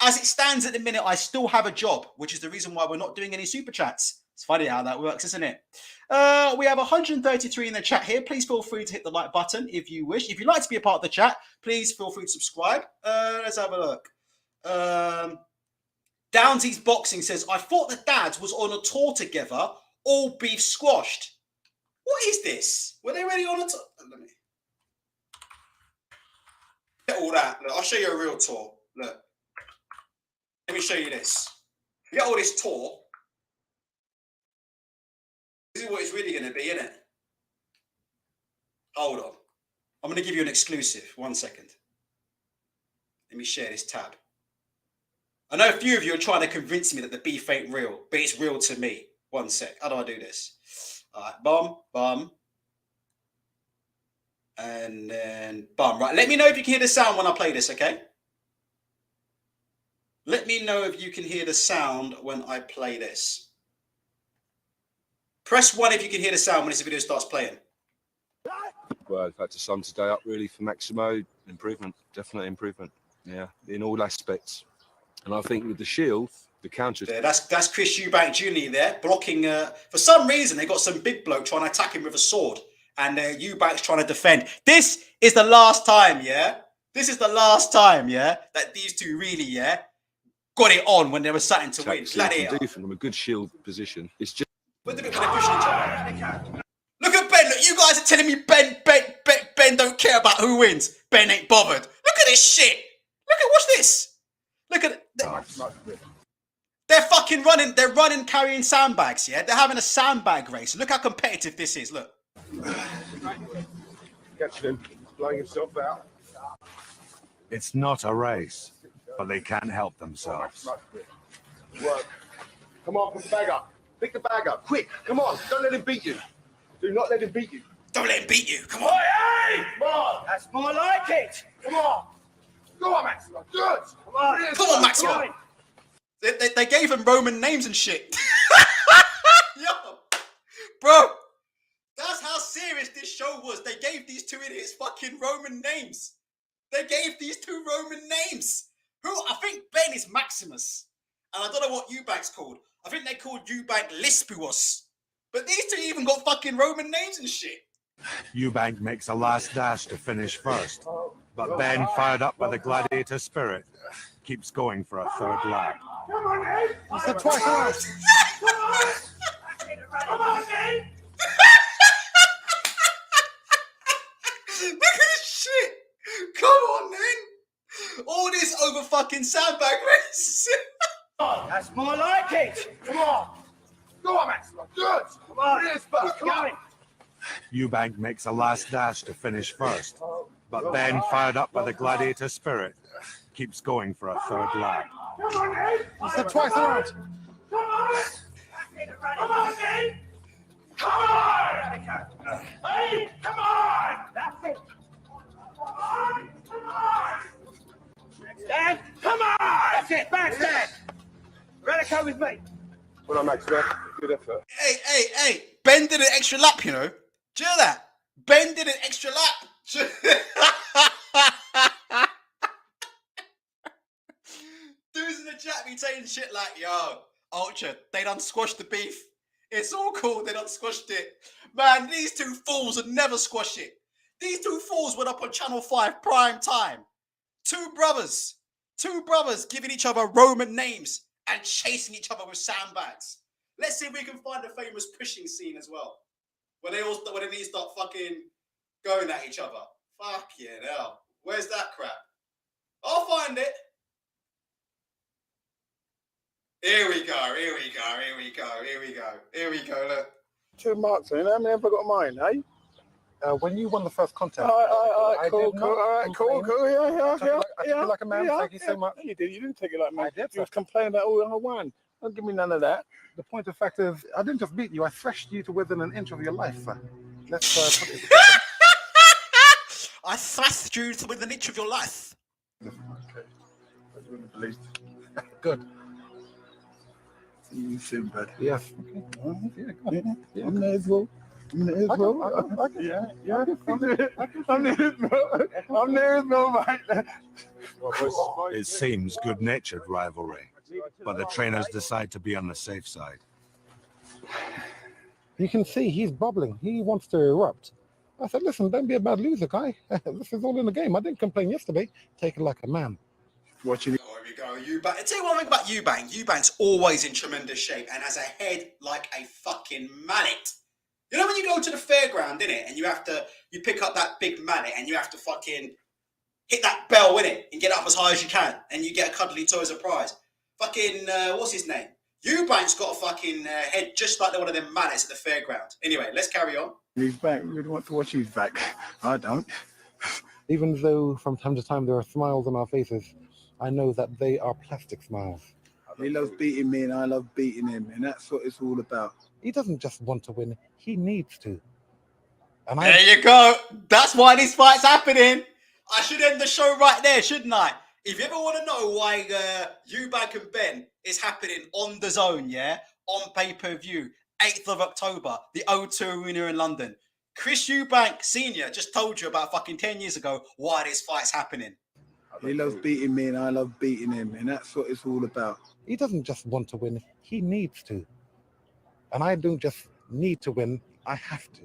as it stands at the minute, I still have a job, which is the reason why we're not doing any super chats. It's funny how that works, isn't it? We have 133 in the chat here. Please feel free to hit the like button if you wish. If you'd like to be a part of the chat, please feel free to subscribe. Let's have a look. Downsy's Boxing says, I thought the dads was on a tour together, all beef squashed. What is this? Were they really on a tour? Let me get all that. Look, I'll show you a real tour. Look. Let me show you this. You get all this tour. This is what it's really going to be, isn't it? Hold on. I'm going to give you an exclusive. 1 second. Let me share this tab. I know a few of you are trying to convince me that the beef ain't real, but it's real to me. 1 sec. How do I do this? All right. Bum, bum. And then bum. Right. Let me know if you can hear the sound when I play this, okay? Let me know if you can hear the sound when I play this. Press 1 if you can hear the sound when this video starts playing. Well, I've had to sum today up really for Maximo. Improvement, definitely improvement. Yeah, in all aspects. And I think with the Shield, the counter. Yeah, that's Chris Eubank Jr. there blocking. For some reason, they got some big bloke trying to attack him with a sword, and Eubank's trying to defend. This is the last time, yeah. This is the last time, yeah, that these two really, yeah, got it on when they were starting to win. From a good Shield position, it's just. Look at Ben. Look, you guys are telling me Ben don't care about who wins. Ben ain't bothered. Look at this shit. Watch this. Look at it. They're fucking running. They're running carrying sandbags, yeah? They're having a sandbag race. Look how competitive this is. Look. Catch him. Blowing himself out. It's not a race, but they can't help themselves. Work. Come on, put the bag up. Pick the bag up. Quick. Come on. Don't let him beat you. Do not let him beat you. Don't let him beat you. Come on. Hey! Come on. That's more like it. Come on. Go on, Maximo. Good. Come on, Maximo. They gave him Roman names and shit. Yo, bro, that's how serious this show was. They gave these two idiots fucking Roman names. They gave these two Roman names. Who? I think Ben is Maximus. And I don't know what Eubank's called. I think they called Eubank Lispuos. But these two even got fucking Roman names and shit. Eubank makes a last dash to finish first, but Ben, fired up by the gladiator spirit, keeps going for a third lap. Come on, Ed. It's the twice last. Come on, Ed. Look at this shit. Come on, man. All this over fucking sandbag race. That's more like it. Come on. Go on, Maximo. Good. Come on. Come on. Eubank makes a last dash to finish first, but Ben, fired up by the gladiator spirit, keeps going for a third lap. Come on, Ed. It's the twice last. Come on. Come on, Ed. Come on. Hey, come on. That's it. Come on. Come on. Dad, come on. That's it. Back, Dad. Ready to come with me. Well done, Max. Good effort. Hey. Ben did an extra lap, you know. Do you know that? Ben did an extra lap. Dudes in the chat be saying shit like, yo, Ultra, they done squashed the beef. It's all cool, they done squashed it. Man, these two fools would never squash it. These two fools went up on Channel 5 prime time. Two brothers giving each other Roman names and chasing each other with sandbags. Let's see if we can find a famous pushing scene as well. When they start fucking going at each other. Fuck yeah, hell. Where's that crap? I'll find it. Here we go, look. 2 marks in. How many have I got mine, eh? When you won the first contest, All right, cool. Yeah. I feel like a man. Thank you so much. You did. You didn't take it like me. I did. You was complaining that I won. Don't give me none of that. The point of fact is, I didn't just beat you. I thrashed you to within an inch of your life. Let's put it. I thrashed you to within an inch of your life. Okay. Good. See you soon, bud. Yes. Yeah, I'm there as well. I'm there as well. Yeah. I'm there as well, mate. It seems good-natured rivalry, but the trainers decide to be on the safe side. You can see he's bubbling. He wants to erupt. I said, listen, don't be a bad loser, guy. This is all in the game. I didn't complain yesterday. Take it like a man. Watching. Oh, here we go. Eubank. I'll tell you one thing about Eubank. Eubank's always in tremendous shape and has a head like a fucking mallet. You know when you go to the fairground, innit, and you pick up that big mallet and you have to fucking hit that bell, innit, and get up as high as you can, and you get a cuddly toy as a prize. Fucking, what's his name? Eubank's got a fucking head just like one of them mallets at the fairground. Anyway, let's carry on. He's back. We want to watch his back. I don't. Even though from time to time there are smiles on our faces, I know that they are plastic smiles. He loves beating me and I love beating him, and that's what it's all about. He doesn't just want to win, he needs to. And there you go. That's why this fight's happening. I should end the show right there, shouldn't I? If you ever want to know why Eubank and Benn is happening on the zone, yeah, on pay-per-view, 8th of October, the O2 Arena in London. Chris Eubank Sr. just told you about fucking 10 years ago why this fight's happening. He loves beating me and I love beating him, and that's what it's all about. He doesn't just want to win, he needs to. And I don't just need to win, I have to.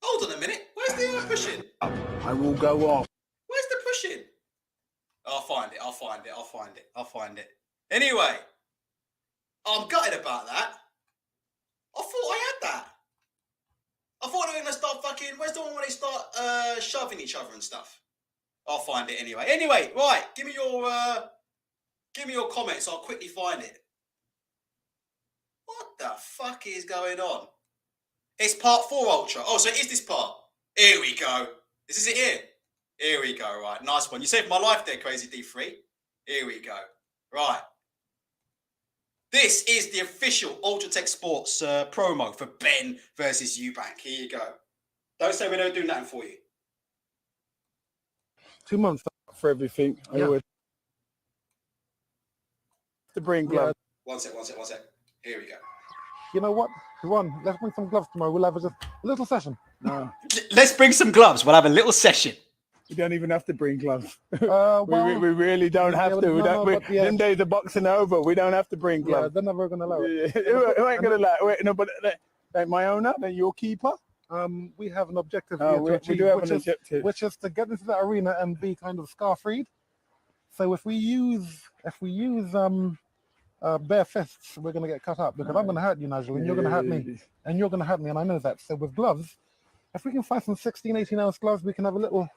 Hold on a minute. Where's the pushing? I will go off. Where's the pushing? I'll find it. Anyway, I'm gutted about that. I thought I had that. I thought they were going to start fucking... Where's the one where they start shoving each other and stuff? I'll find it anyway. Anyway, right. Give me your comments. I'll quickly find it. What the fuck is going on? It's part 4 Ultra. Oh, so it is this part. Here we go. This is it here. Here we go. Right. Nice one. You saved my life there, Crazy D3. Here we go. Right. This is the official Ultratech Sports promo for Benn versus Eubank. Here you go. Don't say we don't do nothing for you. 2 months. For everything. Yeah. I would. To bring gloves. One sec. Here we go. You know what? Ron, let's bring some gloves tomorrow. We'll have a little session. No, Let's bring some gloves. We'll have a little session. we don't even have to bring gloves. Well, we really don't have to. Them days of boxing are over. We don't have to bring yeah, gloves. they're never going to allow it. Who ain't going to allow it? No, but like my owner, then your keeper. We have an objective Oh, here to we achieve, do have an objective. which is to get into that arena and be kind of scar-freed. So if we use bare fists, we're going to get cut up because I'm going to hurt you, Nigel, and you're going to hurt me, and you're going to hurt me, and I know that. So with gloves, if we can find some 16, 18-ounce gloves, we can have a little...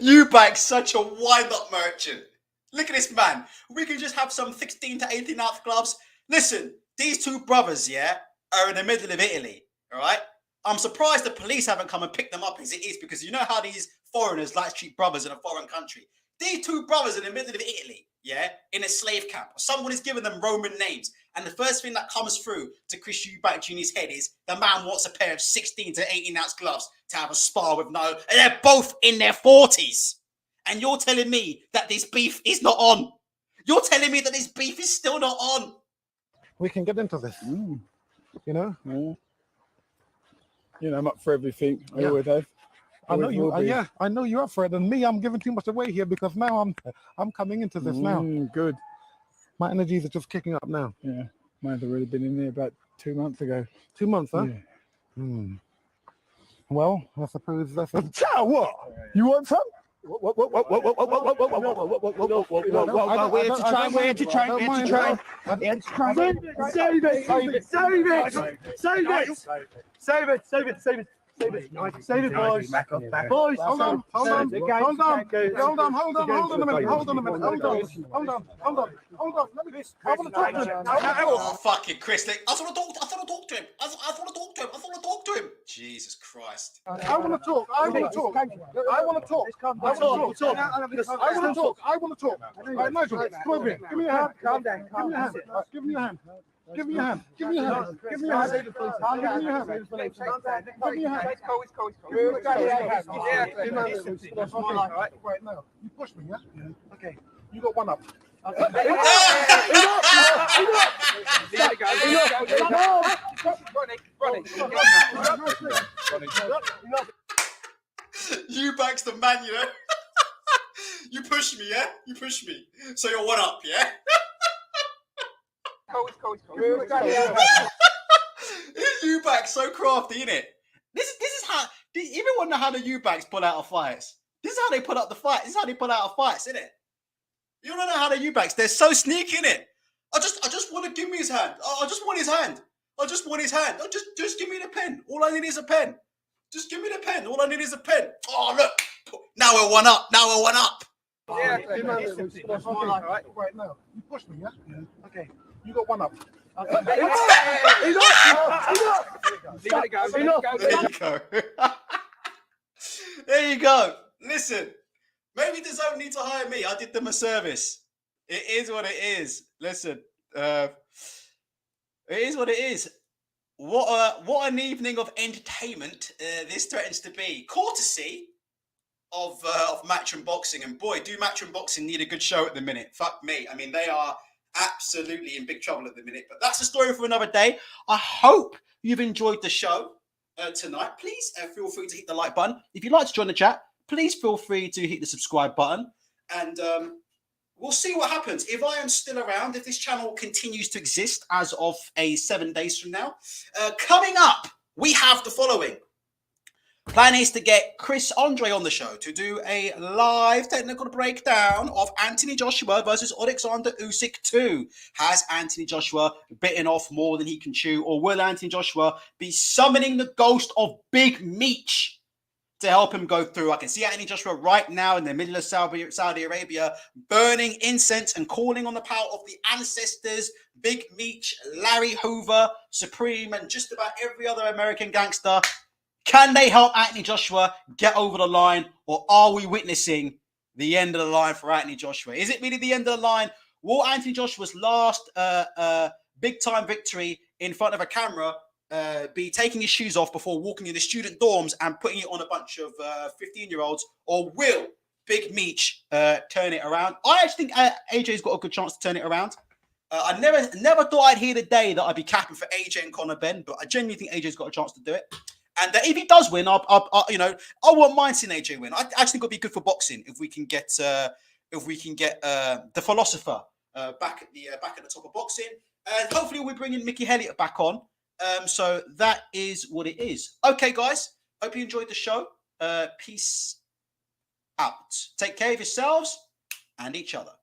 Eubank's such a wind-up merchant. Look at this man. We can just have some 16 to 18-ounce gloves. Listen, these two brothers, yeah, are in the middle of Italy, all right? I'm surprised the police haven't come and picked them up as it is because you know how these foreigners like to treat brothers in a foreign country. These two brothers in the middle of Italy, yeah, in a slave camp. Someone is giving them Roman names. And the first thing that comes through to Chris Eubank Jr.'s head is the man wants a pair of 16 to 18-ounce gloves to have a spar with no... And they're both in their 40s. And you're telling me that this beef is not on. You're telling me that this beef is still not on. We can get into this, you know? Yeah. You know, I'm up for everything. I Yeah. always have. I know Always you. will be. Yeah, I know you're up for it. And me, I'm giving too much away here because now I'm coming into this now. Good. My energies are just kicking up now. Yeah. Mine's already been in there about 2 months ago. 2 months, huh? Yeah. Well, I suppose that's a... Chow, what? You want some? Where to train. Save it, boys. Boys, hold on a minute. Let me just. I want to talk to him. Oh, fucking Chris. I thought I talked to him. Jesus Christ. I want to talk. Right, Nigel, come over here. Give me your hand. Calm down. Give me your hand. Give me your hand. Give me your hand. Give me your hand. Give me your hand. Give me your hand. It's cold. Right now, you push me, yeah? Okay. You got one up. Eubank's the man, you know. You push me, yeah? You push me. So you're one up, yeah? Eubank so crafty, innit? This is how. Do you even wonder how the Eubanks pull out of fights? This is how they put up the fight. This is how they pull out of fights, innit? You don't know how the Eubanks. They're so sneaky, innit? I just want to give me his hand. I just want his hand. I just want his hand. Just give me the pen. All I need is a pen. Just give me the pen. All I need is a pen. Oh look! Now we're one up. Now we're one up. Yeah, right now. You push me, yeah? Okay. You got one up. Okay. There you go. There you go. Listen, maybe they don't need to hire me. I did them a service. It is what it is. Listen, it is what it is. What an evening of entertainment this threatens to be. Courtesy of Match and Boxing, and boy, do Match and Boxing need a good show at the minute. Fuck me. I mean, they are absolutely in big trouble at the minute, but that's a story for another day. I hope you've enjoyed the show tonight. Please feel free to hit the like button. If you'd like to join the chat, please feel free to hit the subscribe button, and we'll see what happens. If I am still around, if this channel continues to exist as of 7 days from now, coming up, we have the following. Plan is to get Chris Andre on the show to do a live technical breakdown of Anthony Joshua versus Alexander Usyk 2. Has Anthony Joshua bitten off more than he can chew, or will Anthony Joshua be summoning the ghost of Big Meech to help him go through? I can see Anthony Joshua right now in the middle of Saudi Arabia, burning incense and calling on the power of the ancestors, Big Meech, Larry Hoover, Supreme, and just about every other American gangster. Can they help Anthony Joshua get over the line, or are we witnessing the end of the line for Anthony Joshua? Is it really the end of the line? Will Anthony Joshua's last big-time victory in front of a camera be taking his shoes off before walking in the student dorms and putting it on a bunch of 15-year-olds, or will Big Meech turn it around? I actually think AJ's got a good chance to turn it around. I never thought I'd hear the day that I'd be capping for AJ and Conor Benn, but I genuinely think AJ's got a chance to do it. And if he does win, I won't mind seeing AJ win. I actually think it'll be good for boxing if we can get the philosopher back at the top of boxing, and hopefully we'll be bringing Mickey Elliott back on. So that is what it is. Okay, guys. Hope you enjoyed the show. Peace out. Take care of yourselves and each other.